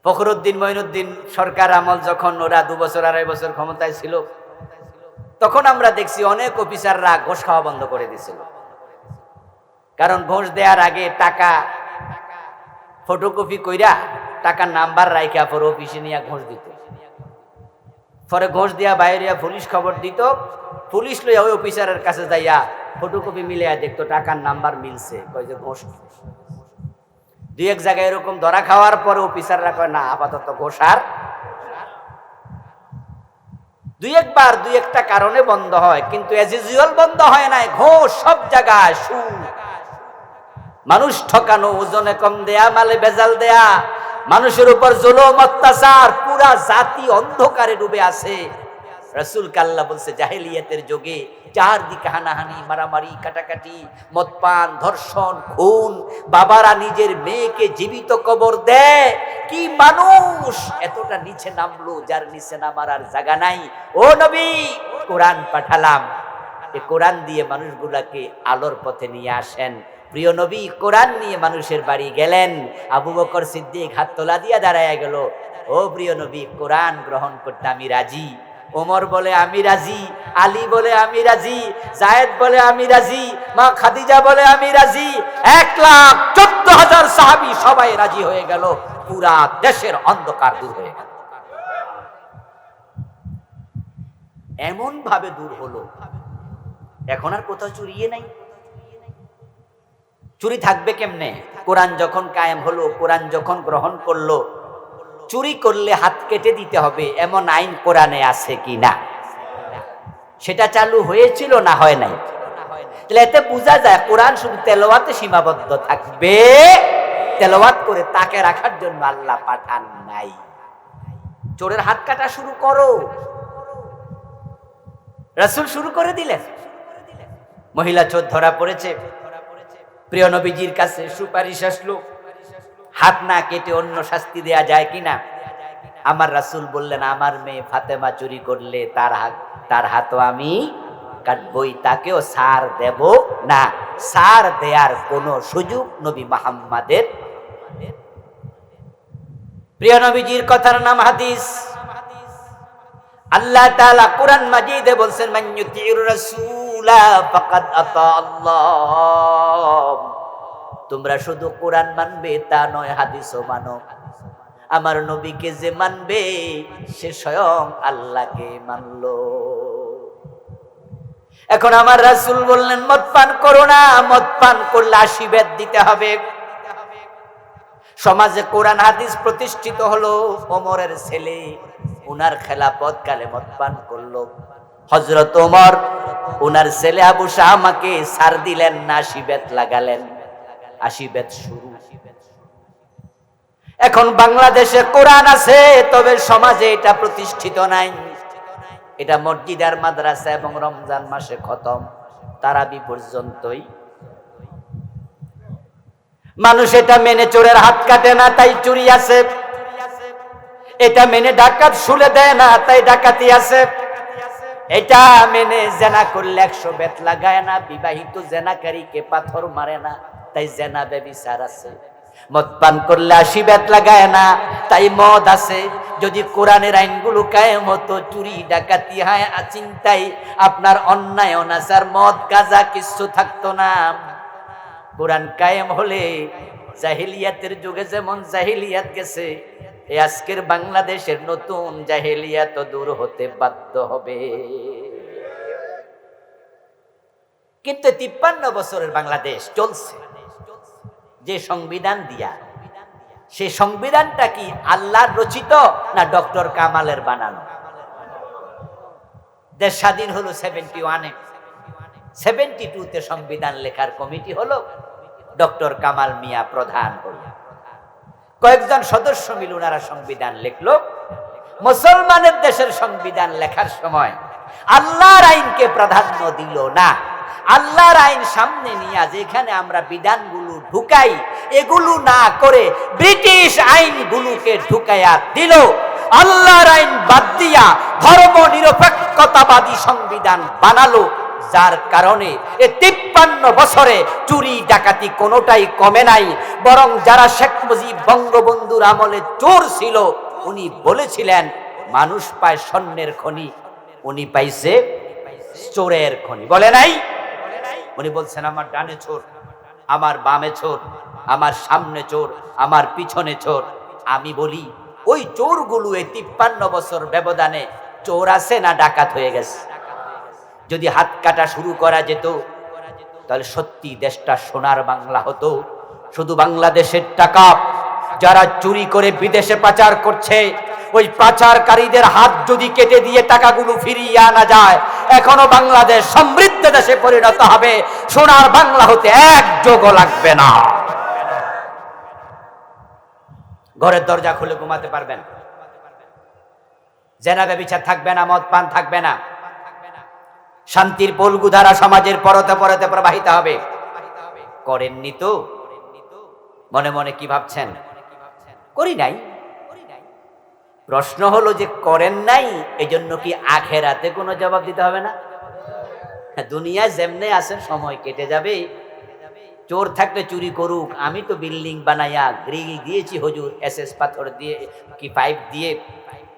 Speaker 1: ফখরুদ্দিন মঈনুদ্দিন সরকার আমল যখন ওরা 2 বছর 2.5 বছর ক্ষমতায় ছিল, তখন আমরা দেখছি অনেক অফিসাররা ঘোষ খাওয়া বন্ধ করে দিয়েছিল। কারণ ঘোষ দেওয়ার আগে টাকা ফটোকপি কইরা টাকার নাম্বার রাইখা পরে অফিসে নিয়ে ঘোষ দিত, পরে ঘোষ দেওয়া বাইরে পুলিশ খবর দিত, পুলিশ লইয়া ওই অফিসারের কাছে যাইয়া ফটোকপি মিলিয়া দেখতো টাকার নাম্বার মিলছে, কয় যে ঘোষ। 2-1 জায়গায় এরকম ধরা খাওয়ার পরে অফিসাররা কয় না, আপাতত ঘোষ আর। 2-1 বার 2-1টা কারণে বন্ধ হয়, কিন্তু এজ ইউজুয়াল বন্ধ হয় নাই। ঘোষ সব জায়গায়, সুদ, মানুষ ঠকানো, ওজনে কম দেয়া, মালে ভেজাল দেয়া, মানুষের উপর জুলুম অত্যাচার, পুরা জাতি অন্ধকারে ডুবে আছে। রাসূল আল্লাহ বলছে জাহেলিয়াতের যুগে চারদিকে হানাহানি, মারামারি, কাটাকাটি, মদপান, ধর্ষণ, খুন, বাবারা নিজের মেয়েকে জীবিত কবর দেয়। কি মানুষ এতটা নিচে নামলো, যার নিচে নামার আর জায়গা নাই। ও নবী, কোরআন পাঠালাম, এই কোরআন দিয়ে মানুষগুলাকে আলোর পথে নিয়ে আসেন। প্রিয় নবী কোরআন নিয়ে মানুষের বাড়ি গেলেন, আবু বকর সিদ্দিক হাত তোলা দিয়া দাঁড়ায় গেল, ও প্রিয় নবী কোরআন গ্রহণ করতে আমি রাজি। ওমর বলে আমি রাজি, আলী বলে আমি রাজি, জায়েদ বলে আমি রাজি, মা খাদিজা বলে আমি রাজি। 1,14,000 সাহাবী সবাই রাজি হয়ে গেল, পুরা দেশের অন্ধকার দূর হয়ে গেল। এমন ভাবে দূর হলো এখন আর কোথাও চুরিয়ে নাই। চুরি থাকবে কেমনে? কোরআন যখন কায়েম হলো, কোরআন যখন গ্রহণ করলো, চুরি করলে হাত কেটে দিতে হবে এমন আইন কোরআনে আছে কি না? সেটা চালু হয়েছিল না হয় নাই? তাহলে এতে বোঝা যায় কোরআন শুধু তেলাওয়াতে সীমাবদ্ধ থাকবে, তেলাওয়াত করে তাকে রাখার জন্য আল্লাহ পাঠান নাই। চোরের হাত কাটা শুরু করো, রাসূল শুরু করে দিলেন। মহিলা চোর ধরা পড়েছে, প্রিয় নবীজির কাছে সুপারিশ আসলো, হাত না কেটে অন্য শাস্তি দেয়া যায় কিনা? আমার রাসূল বললেন, আমার মেয়ে ফাতেমা চুরি করলে তার হাতও আমি কাটবই, তাকেও ছাড় দেব না। ছাড় দেয়ার কোনো সুযোগ নবী মুহাম্মাদের। প্রিয় নবীজির কথার নাম হাদিস। আল্লাহ তাআলা কোরআন মাজিদে বলছেন, মান ইউতিউর রাসূলা ফাকাদ আতা আল্লাহ। তোমরা শুধু কোরআন মানবে তা নয়, হাদিসও মানো। আমার নবীকে যে মানবে সে স্বয়ং আল্লাহকে মানলো। এখন আমার রাসূল বললেন, মদ পান করো না, মদ পান করলে 80 বেত দিতে হবে। সমাজে কোরআন হাদিস প্রতিষ্ঠিত হলো, ওমরের ছেলে উনার খেলাফত কালে মদ পান করলো। হযরত ওমর উনার ছেলে আবু শামাকে ছাড় দিলেন না, 80 বেত লাগালেন। 80 বেত শুরু। এখন বাংলাদেশে কোরআন আছে, তবে সমাজে এটা প্রতিষ্ঠিত নাই। এটা মসজিদ আর মাদ্রাসা এবং রমজান মাসে খতম, তারাবি পর্যন্তই। মানুষ এটা মেনে চোরের হাত কাটে না, তাই চুরি আছে। এটা মেনে ডাকাত শুলে দেয় না, তাই ডাকাতি আছে। এটা মেনে জেনা করলে 100 বেত লাগায় না, বিবাহিত জেনাকারীকে পাথর মারে না, তাই জেনা ব্যভিচার আছে। মদ পান করলে 80 বেত লাগায় না, তাই মদ আছে। যদি কোরআনের আইনগুলো কায়েম হতো, চুরি ডাকাতি হায় চিন্তাই আপনার অন্যায় অনাচার মদ গাঁজা কিছু থাকতো না। কোরআন কায়েম হলে জাহেলিয়াতের যুগে যেমন জাহেলিয়াত গেছে, এই আজকের বাংলাদেশের নতুন জাহেলিয়াত দূর হতে বাধ্য হবে। কিন্তু 53 বছরের বাংলাদেশ চলছে যে সংবিধান দিয়া, সেই সংবিধানটা কি আল্লাহর রচিত না ডক্টর কামালের বানানো? দেশ স্বাধীন হলো 71-এ, 72-তে সংবিধান লেখার কমিটি হলো, ডক্টর কামাল মিয়া প্রধান হল। কয়েকজন সদস্য মিলে ওনারা সংবিধান লিখলো। মুসলমানের দেশের সংবিধান লেখার সময় আল্লাহর আইনকে প্রাধান্য দিল না। আল্লাহর আইন সামনে নিয়ে যেখানে আমরা বিধানগুলো ঢুকাই, এগুলো না করে ব্রিটিশ আইনগুলোকে ঢুকাইয়া দিল। আল্লাহর আইন বাদ দিয়া ধর্ম নিরপেক্ষতাবাদী সংবিধান বানালো, যার কারণে এই 53 বছরে চুরি ডাকাতি কোনোটাই কমে নাই। বরং যারা শেখ মুজিব বঙ্গবন্ধুর আমলে চোর ছিল, উনি বলেছিলেন মানুষ পায় স্বর্ণের খনি, উনি পাইছে চোরের খনি। বলে নাই? উনি বলছেন আমার ডানে চোর, আমার বামে চোর, আমার সামনে চোর, আমার পিছনে চোর। আমি বলি ওই চোরগুলো এই 53 বছর ব্যবধানে চোর আছে না ডাকাত হয়ে গেছে? যদি হাত কাটা শুরু করা যেত, তাহলে সত্যি দেশটা সোনার বাংলা হতো। শুধু বাংলাদেশের টাকা যারা চুরি করে বিদেশে পাচার করছে, ওই পাচারকারীদের হাত যদি কেটে দিয়ে টাকাগুলো ফিরিয়ে আনা যায়, এখনো বাংলাদেশ সমৃদ্ধ দেশে পরিণত হবে। সোনার বাংলা হতে এক যোগও লাগবে না। ঘরের দরজা খুলে ঘুমাতে পারবেন, জেনা ব্যভিচার থাকবে না, মদ পান থাকবে না, শান্তির পলগুধারা সমাজের পরতে পরতে প্রবাহিত হবে। করেননি তো? মনে মনে কি ভাবছেন? করি নাই। প্রশ্ন হলো যে করেন নাই, এজন্য কি আখেরাতে কোনো জবাব দিতে হবে না? দুনিয়ায় যেমনে আছেন সময় কেটে যাবে। চোর থাকলে চুরি করুক, আমি তো বিল্ডিং বানাইয়া গ্রিল দিয়েছি হুজুর, এসএস পাথর দিয়ে কি পাইপ দিয়ে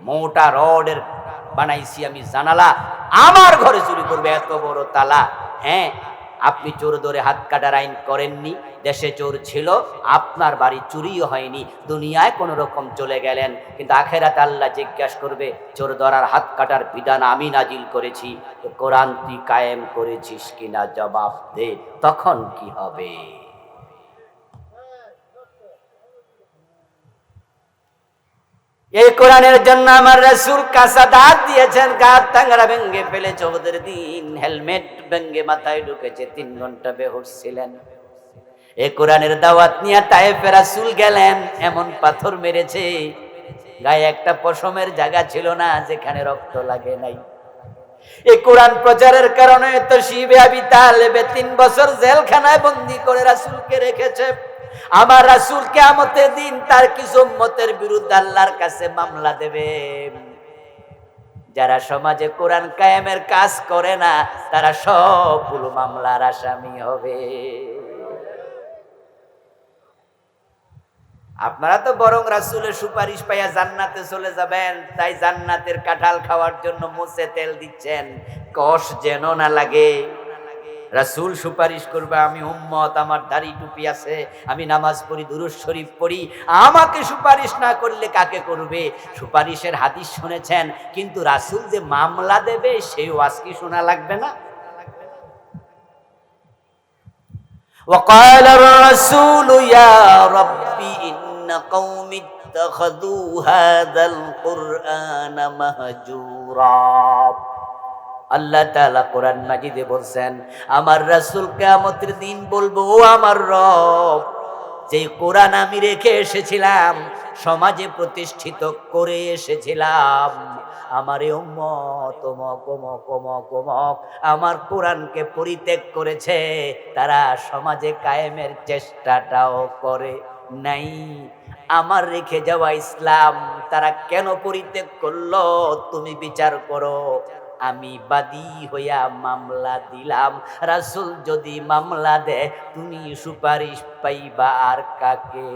Speaker 1: মোটা রডের বানাইছি আমি জানালা, আমার ঘরে চুরি করবে এত বড় তালা? হ্যাঁ, আপনি চোর ধরে হাত কাটার আইন করেননি, দেশে চোর ছিল, আপনার বাড়ি চুরিও হয়নি, দুনিয়ায় কোন রকম চলে গেলেন, কিন্তু আখেরাতে আল্লাহ জিজ্ঞাসা করবে চোর ধরার হাত কাটার বিধান আমি নাজিল করেছি, কোরআন তুই কায়েম করেছিস কিনা জবাব দে, তখন কি হবে? এই কোরআনের জন্য আমার রাসূল কাঁচা দাঁত দিয়েছেন, গাত টাঙ্গারা ভেঙ্গে ফেলে 14 দিন হেলমেট ভেঙ্গে মাথায় ঢুকেছে, 3 ঘন্টা বেহুশ ছিলেন। এই কোরআনের দাওয়াত নিয়ে তায়েফে রাসূল গেলেন, এমন পাথর মেরেছে গায়ে একটা পশমের জায়গা ছিল না যেখানে রক্ত লাগে নাই। এই কোরআন প্রচারের কারণে তো শিবে আবি তালেবে 3 বছর জেলখানায় বন্দী করে রাসূলকে রেখেছে। আমার রাসূল কিয়ামতের দিন তার কিছু উম্মতের বিরুদ্ধে আল্লাহর কাছে মামলা দেবে। যারা সমাজে কোরআন কায়েমের কাজ করে না তারা সবগুলো মামলার আসামি হবে। আপনারা তো বরং রাসূলের সুপারিশ পাইয়া জান্নাতে চলে যাবেন, তাই জান্নাতের কাঁঠাল খাওয়ার জন্য মুছে তেল দিচ্ছেন, কষ যেন না লাগে। রাসূল সুপারিশ করবে, আমি উম্মত, আমার দাড়ি টুপি আছে, আমি নামাজ পড়ি, দুরূদ শরীফ পড়ি, আমাকে সুপারিশ না করলে কাকে করবে? সুপারিশের হাদিস শুনেছেন, কিন্তু রাসূল যে মামলা দেবে সেই ওয়াজ কি শোনা লাগবে না? وقال الرسول يا رب إن قوم اتخذوا هذا القرآن مهجورا। আল্লাহ তাআলা কোরআন মাজিদে বলছেন, আমার রাসূল কিয়ামতের দিন বলবো, ও আমার রব, যে কোরআন আমি রেখে এসেছিলাম, সমাজে প্রতিষ্ঠিত করে এসেছিলাম, আমার এই উম্মত অমুক অমুক অমুক অমুক আমার কোরআনকে পরিত্যাগ করেছে, তারা সমাজে কায়েমের চেষ্টাটাও করে নাই। আমার রেখে যাওয়া ইসলাম তারা কেন পরিত্যাগ করলো তুমি বিচার করো। আমি বাদী হইয়া মামলা দিলাম, রাসূল যদি মামলা দেয় তুমি সুপারিশ পাইবা আর কাকে?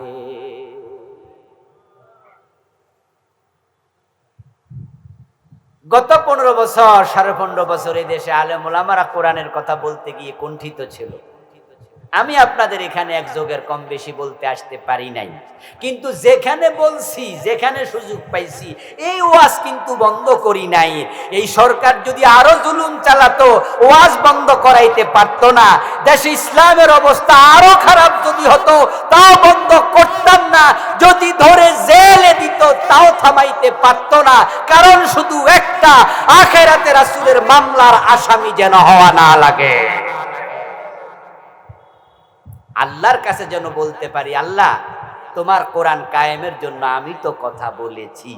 Speaker 1: গত 15 বছর 15.5 বছর এই দেশে আলেম ওলামারা কোরআনের কথা বলতে গিয়ে কুণ্ঠিত ছিল। আমি আপনাদের এখানে এক যোগের কম বেশি বলতে আসতে পারি নাই, কিন্তু যেখানে বলছি, যেখানে সুযোগ পাইছি, এই ওয়াজ কিন্তু বন্ধ করি নাই। এই সরকার যদি আরো জুলুম চালাতো ওয়াজ বন্ধ করাইতে পারতো না। দেশে ইসলামের অবস্থা আরো খারাপ যদি হতো তাও বন্ধ করতাম না। যদি ধরে জেলে দিত তাও থামাইতে পারতো না, কারণ শুধু একটা, আখিরাতে রাসূলের মামলার আসামি যেন হওয়া না লাগে। আল্লাহর কাছে যেন বলতে পারি, আল্লাহ তোমার কোরআন কায়েমের জন্য আমি তো কথা বলেছি,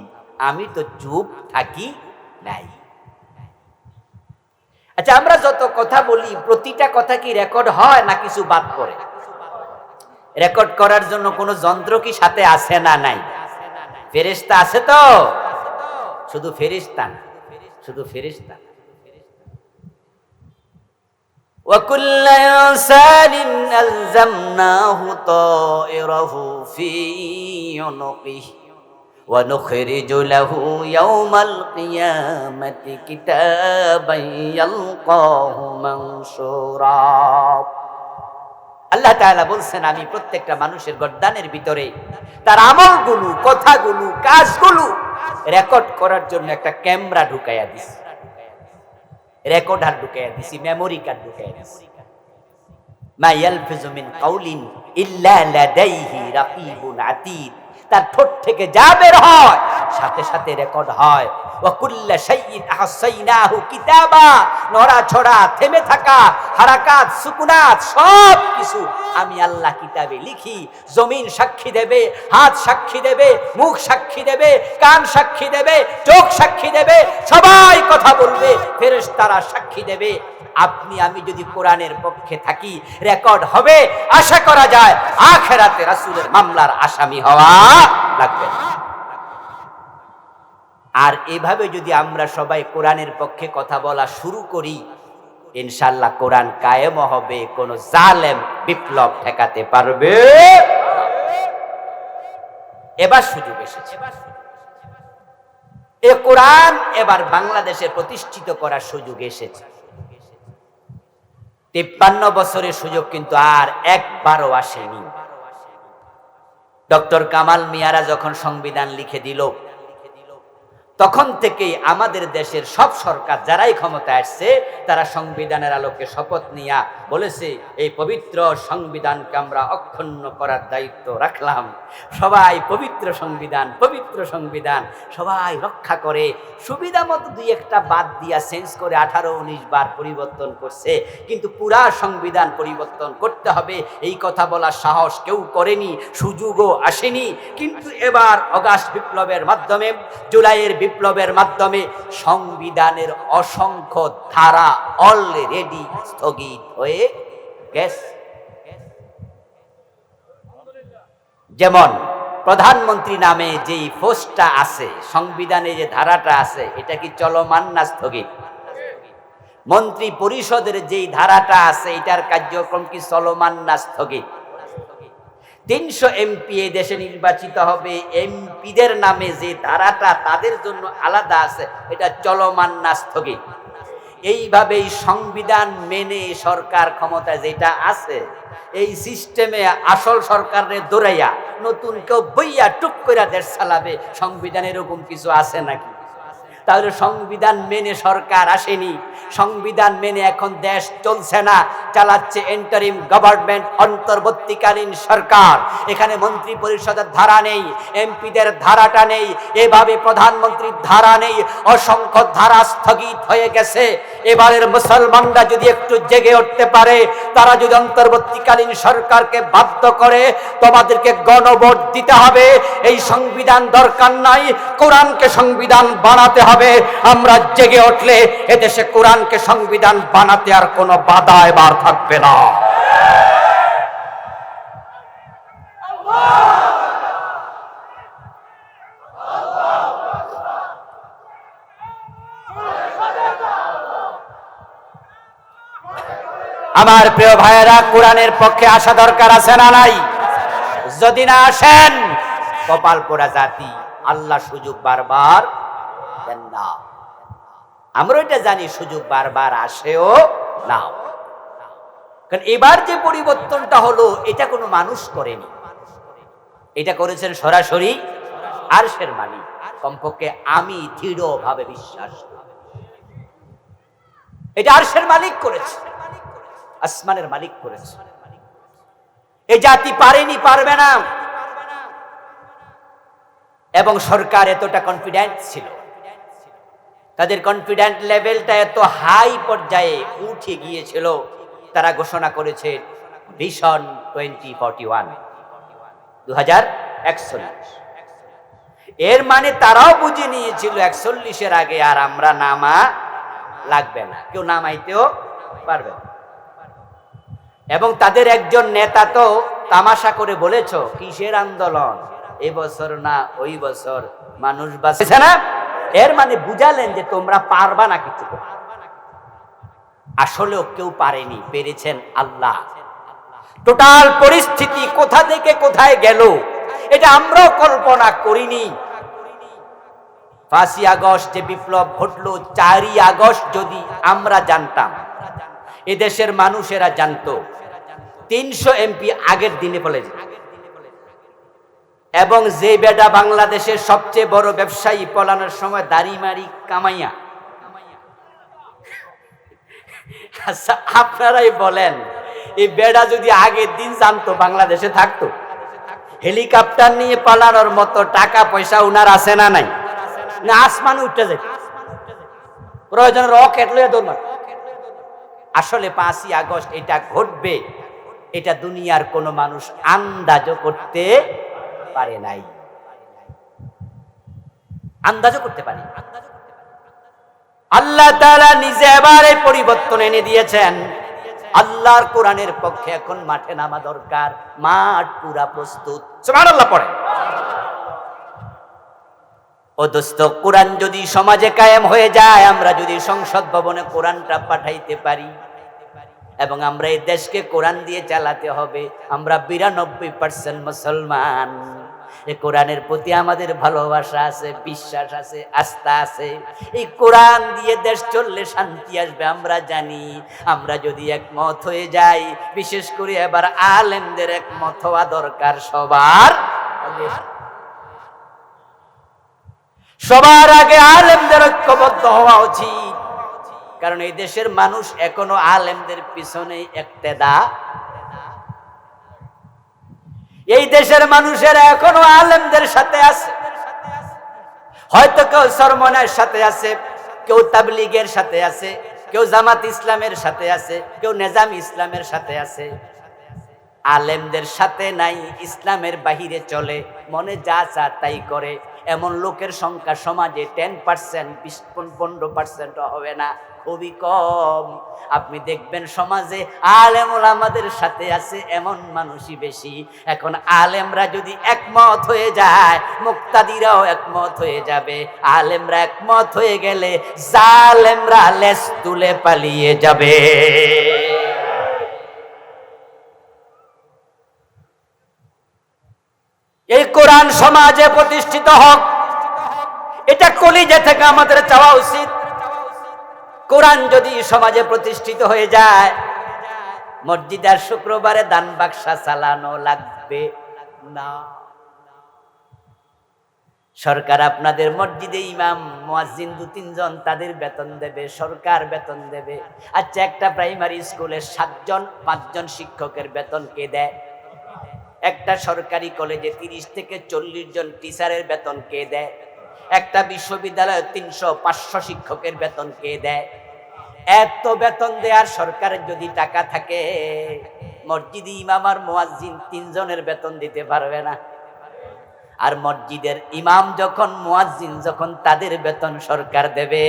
Speaker 1: আমি তো চুপ থাকি নাই। আচ্ছা, আমরা যত কথা বলি প্রতিটা কথা কি রেকর্ড হয় না কিছু বাদ পড়ে? রেকর্ড করার জন্য কোনো যন্ত্র কি সাথে আছে না নাই? ফেরেশতা আছে তো? শুধু ফেরেশতা না, শুধু ফেরেশতা। وَكُلَّ إِنسَانٍ أَلْزَمْنَاهُ طَائِرَهُ فِي عُنُقِهِ وَنُخْرِجُ لَهُ يَوْمَ الْقِيَامَةِ كِتَابًا يَلْقَاهُ مَنشُورًا। আল্লাহ তাআলা বলছেন, আমি প্রত্যেকটা মানুষের গর্দানের ভিতরে তার আমলগুলো, কথাগুলো, কাজগুলো রেকর্ড করার জন্য একটা ক্যামেরা ঢুকাইয়া দিছি, রেকর্ডার ঢুকাইয়া দিছি, মেমোরি কার্ড ঢুকাইয়া দিছি। মা ইয়ালফিজু মিন কাউলিন ইল্লা লাদাইহি রাকিবুন আতীদ, তার ঠোঁট থেকে যা বের হয় সাথে সাথে রেকর্ড হয়। ওয়া কুল্লা শাইইন আহসাইনাহু কিতাবা, নড়াচড়া, থেমে থাকা, হারাকাত, সুকুনাত সব কিছু আমি আল্লাহ কিতাবে লিখি। জমিন সাক্ষী দেবে, হাত সাক্ষী দেবে, মুখ সাক্ষী দেবে, কান সাক্ষী দেবে, চোখ সাক্ষী দেবে, সবাই কথা বলবে, ফেরেশতারা সাক্ষী দেবে। আপনি আমি যদি কোরআনের পক্ষে থাকি রেকর্ড হবে, আশা করা যায় আখিরাতে রাসূলের মামলার আসামি হওয়া লাগবে। আর এভাবে যদি আমরা সবাই কোরআনের পক্ষে কথা বলা শুরু করি, ইনশাআল্লাহ কোরআন কায়েম হবে, কোন জালেম বিপ্লব ঠেকাতে পারবে। এবার সুযোগ এসেছে, এই কোরআন এবার বাংলাদেশে প্রতিষ্ঠিত করার সুযোগ এসেছে। বছরের সুযোগ কিন্তু আর একবারও আসেনি। ডক্টর কামাল মিয়ারা যখন সংবিধান লিখে দিল, তখন থেকেই আমাদের দেশের সব সরকার যারাই ক্ষমতায় আসছে তারা সংবিধানের আলোকে শপথ নিয়া বলেছে, এই পবিত্র সংবিধানকে আমরা অক্ষুণ্ণ করার দায়িত্ব রাখলাম। সবাই পবিত্র সংবিধান সবাই রক্ষা করে, সুবিধা মতো দুই একটা বাদ দিয়া চেঞ্জ করে 18-19 বার পরিবর্তন করছে, কিন্তু পুরা সংবিধান পরিবর্তন করতে হবে এই কথা বলার সাহস কেউ করেনি, সুযোগও আসেনি। কিন্তু এবার অগাস্ট বিপ্লবের মাধ্যমে, জুলাইয়ের বিপ্লবের মাধ্যমে সংবিধানের অসংখ্য ধারা অলরেডি স্থগিত হয়ে গেছে। যেমন প্রধানমন্ত্রী নামে যেই পোস্টটা আছে, সংবিধানে যে ধারাটা আছে, এটা কি চলমান না স্থগিত? মন্ত্রী পরিষদের যেই ধারাটা আছে, এটার কার্যক্রম কি চলমান না স্থগিত? 300 এমপি এই দেশে নির্বাচিত হবে, এমপিদের নামে যে ধারাটা তাদের জন্য আলাদা আছে, এটা চলমান না স্থগিত? এইভাবেই সংবিধান মেনে সরকার ক্ষমতায় যেটা আছে, এই সিস্টেমে আসল সরকারের দৌড়াইয়া নতুন কেউ বইয়া টুক করে দেশ চালাবে, সংবিধান এরকম কিছু আছে নাকি? তাহলে সংবিধান মেনে সরকার আসেনি, সংবিধান মেনে এখন দেশ চলছে না, চালাচ্ছে ইন্টারিম গভর্নমেন্ট, অন্তর্বর্তীকালীন সরকার। এখানে মন্ত্রী পরিষদের ধারা নেই, এমপিদের ধারাটা নেই, এভাবে প্রধানমন্ত্রীর ধারা নেই, অসংখ্য ধারা স্থগিত হয়ে গেছে। এবারের মুসলমানরা যদি একটু জেগে উঠতে পারে, তারা যদি অন্তর্বর্তীকালীন সরকারকে বাধ্য করে তোমাদেরকে গণভোট দিতে হবে, এই সংবিধান দরকার নাই, কোরআনকে সংবিধান বানাতে হবে, আমরা জেগে উঠলে এদেশে কোরআনকে সংবিধান বানাতে আর কোনো বাধা এবার থাকবে না। আমার প্রিয় ভাইয়েরা, কোরআনের পক্ষে আসা দরকার আছে না নাই? যদি না আসেন, কপাল পোড়া জাতি, আল্লাহ সুযোগ বারবার দেন না। আমরা এটা জানি, সুযোগ বারবার আসেও না। কারণ এবার যে পরিবর্তনটা হলো, এটা কোনো মানুষ করেনি, এটা করেছেন সরাসরি আরশের মালিক। কমপক্ষে আমি দৃঢ়ভাবে বিশ্বাস করি এটা আরশের মালিক করেছে, আসমানের মালিক করেছে। এই জাতি পারেনি, পারবে না। এবং সরকার এতটা কনফিডেন্ট ছিল, তাদের কনফিডেন্ট লেভেলটা এত হাই পর্যায়ে উঠে গিয়েছিল, তারা ঘোষণা করেছে ভিশন 2041, 2041। এর মানে তারাও বুঝে নিয়েছিল 41-এর আগে আর আমরা নামা লাগবে না, কেউ নামাইতেও পারবে না। এবং তাদের একজন নেতা তো তামাশা করে বলেছ, কিসের আন্দোলন, এ বছর না ওই বছর মানুষ বাঁচেছে না। এর মানে বুঝালেন যে তোমরা পারবা না কিছু। আসলেও কেউ পারেনি, পেরেছেন আল্লাহ। টোটাল পরিস্থিতি কোথা থেকে কোথায় গেল, এটা আমরাও কল্পনা করিনি। 5ই আগস্ট যে বিপ্লব ঘটলো, 4ই আগস্ট যদি আমরা জানতাম, এদেশের মানুষেরা জানতো, 300 এমপি আগের দিনে বলে যেত। এবং যে বেটা বাংলাদেশের সবচেয়ে বড় ব্যবসায়ী, পলানোর সময় দাড়ি মারি কামাইয়া। আচ্ছা, আপনারাই বলেন, এই বেটা যদি আগের দিন জানতো বাংলাদেশে থাকতো, হেলিকপ্টার নিয়ে পালানোর মতো টাকা পয়সা উনার আছে না নাই? না আসমানে উঠতে যায়, প্রয়োজন রকেট লইয়া দৌড়। আসলে 5ই আগস্ট এটা ঘটবে, এটা দুনিয়ার কোনো মানুষ আন্দাজও করতে পারে নাই, আন্দাজও করতে পারে। আল্লাহ তাআলা নিজে এবারে পরিবর্তন এনে দিয়েছেন। আল্লাহর কোরআনের পক্ষে এখন মাঠে নামা দরকার, মাঠ পুরা প্রস্তুত। সুবহানাল্লাহ পড়ে। ও দোস্ত, কোরআন যদি সমাজে কায়েম হয়ে যায়, আমরা যদি সংসদ ভবনে কোরআনটা পাঠাইতে পারি, এবং আমরা এই দেশকে কোরআন দিয়ে চালাতে হবে। আমরা 92% মুসলমান, এই কোরআনের প্রতি আমাদের ভালোবাসা আছে, বিশ্বাস আছে, আস্থা আছে। এই কোরআন দিয়ে দেশ চললে শান্তি আসবে আমরা জানি। আমরা যদি একমত হয়ে যাই, বিশেষ করে এবার আলেমদের একমত হওয়া দরকার সবার আগে। সবার আগে আলেমদের ঐক্যবদ্ধ হওয়া উচিত, কারণ এই দেশের মানুষ এখনো আলেমদের পিছনে ইক্তেদা। এই দেশের মানুষেরা এখনো আলেমদের সাথে আছে। হয়তো কেউ সরমনের সাথে আছে, কেউ তাবলীগের সাথে আছে, কেউ জামাত ইসলামের সাথে আছে, কেউ নিজাম ইসলামের সাথে আছে। আলেমদের সাথে নাই, ইসলামের বাহিরে চলে, মনে যা চা তাই করে। এমন লোকের সংখ্যা সমাজে 10%, 15% হবে না, খুবই কম। আপনি দেখবেন সমাজে আলেম ওলামাদের সাথে আছে এমন মানুষই বেশি। এখন আলেমরা যদি একমত হয়ে যায়, মুক্তাদিরাও একমত হয়ে যাবে। আলেমরা একমত হয়ে গেলে জালেমরা লেজ তুলে পালিয়ে যাবে। এই কোরআন সমাজে প্রতিষ্ঠিত হোক, এটা কলিজা থেকে আমাদের চাওয়া উচিত। কোরআন যদি সমাজে প্রতিষ্ঠিত হয়ে যায়, মসজিদের শুক্রবারে দান বাক্সা চালানো লাগবে না। সরকার আপনাদের মসজিদে ইমাম মুয়াজ্জিন 2-3 জন তাদের বেতন দেবে, সরকার বেতন দেবে। আচ্ছা, একটা প্রাইমারি স্কুলে 7 জন 5 জন শিক্ষকের বেতন কে দেয়? একটা সরকারি কলেজে 30 থেকে 40 জন টিচারের বেতন কে দেয়? একটা বিশ্ববিদ্যালয়ে 300-500 শিক্ষকের বেতন কে দেয়? এত বেতন দেওয়ার সরকারের যদি টাকা থাকে, মসজিদে ইমাম আর মুয়াজ্জিন 3 জনের বেতন দিতে পারবে না। আর মসজিদের ইমাম যখন, মুয়াজ্জিন যখন তাদের বেতন সরকার দেবে,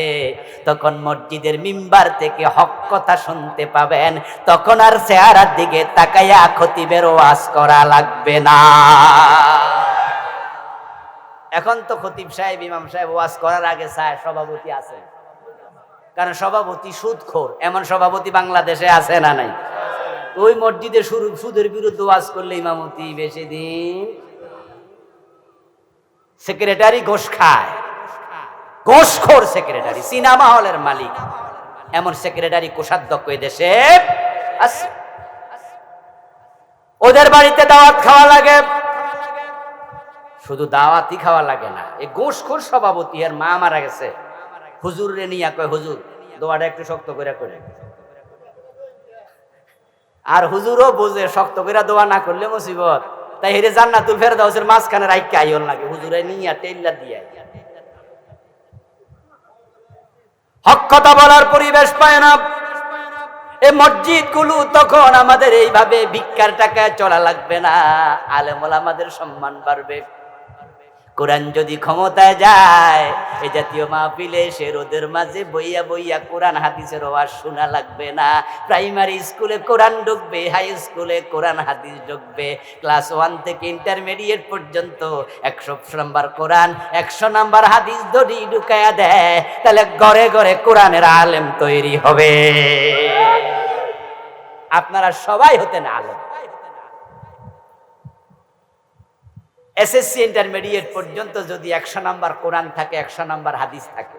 Speaker 1: তখন মসজিদের মিম্বার থেকে হক কথা শুনতে পাবেন। তখন আর চেহারার দিকে তাকাইয়া খতিবের ওয়াজ করা লাগবে না। এখন তো খতিব সাহেব, ইমাম সাহেব ওয়াজ করার আগে চায় সভাপতি আছে, কারণ সভাপতি সুদখোর। এমন সভাপতি বাংলাদেশে আছে না নাই? ওই মসজিদে সুদের বিরুদ্ধে ওয়াজ করলে ইমামতি বেশি দিন। সেক্রেটারি ঘোষ খায়, ঘোষখোর সেক্রেটারি, সিনেমা হলের মালিক। এমন সেক্রেটারি কোষাধ্যক্ষ দেশে আছে। ওদের বাড়িতে দাওয়াত খাওয়া লাগে, শুধু দাওয়াতই খাওয়া লাগে না, এই ঘোষখোর সভাপতি এর মা মারা গেছে। হুজুর রে নিয়া কয়, হুজুর দোয়াটা একটু শক্ত করে করে। আর হুজুরও বোঝে শক্ত করে দোয়া না করলে মুসিবত, তাই হেরে জান্নাতুল ফেরদাউসের মাঝখানে রাইখা আইল লাগে, হুজুরে নিয়া টেইলা দিয়া। হক কথা বলার পরিবেশ পায় না। এই মসজিদ গুলো তখন আমাদের এইভাবে ভিক্ষার টাকায় চলা লাগবে না, আলেম ওলামাদের সম্মান বাড়বে। কোরআন যদি ক্ষমতায় যায়, এই জাতীয় মাহফিলে সে রোদের মাঝে বইয়া বইয়া কোরআন হাদিসের ওয়াজ শোনা লাগবে না। প্রাইমারি স্কুলে কোরআন ঢুকবে, হাই স্কুলে কোরআন হাদিস ঢুকবে। ক্লাস 1 থেকে ইন্টারমিডিয়েট পর্যন্ত 100 নাম্বার কোরআন, 100 নাম্বার হাদিস ধরি ঢুকায়া দেয়, তাহলে ঘরে ঘরে কোরআনের আলেম তৈরি হবে। আপনারা সবাই হতেন আলেম। এসএসসি ইন্টারমিডিয়েট পর্যন্ত যদি 100 নাম্বার কোরআন থাকে, 100 নাম্বার হাদিস থাকে,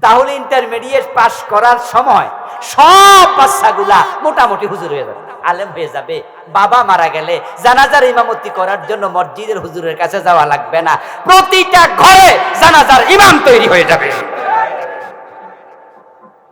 Speaker 1: তাহলে ইন্টারমিডিয়েট পাস করার সময় সব বাচ্চাগুলা মোটামুটি হুজুর হয়ে যাবে, আলেম হয়ে যাবে। বাবা মারা গেলে জানাজার ইমামতি করার জন্য মসজিদের হুজুরের কাছে যাওয়া লাগবে না, প্রতিটা ঘরে জানাজার ইমাম তৈরি হয়ে যাবে।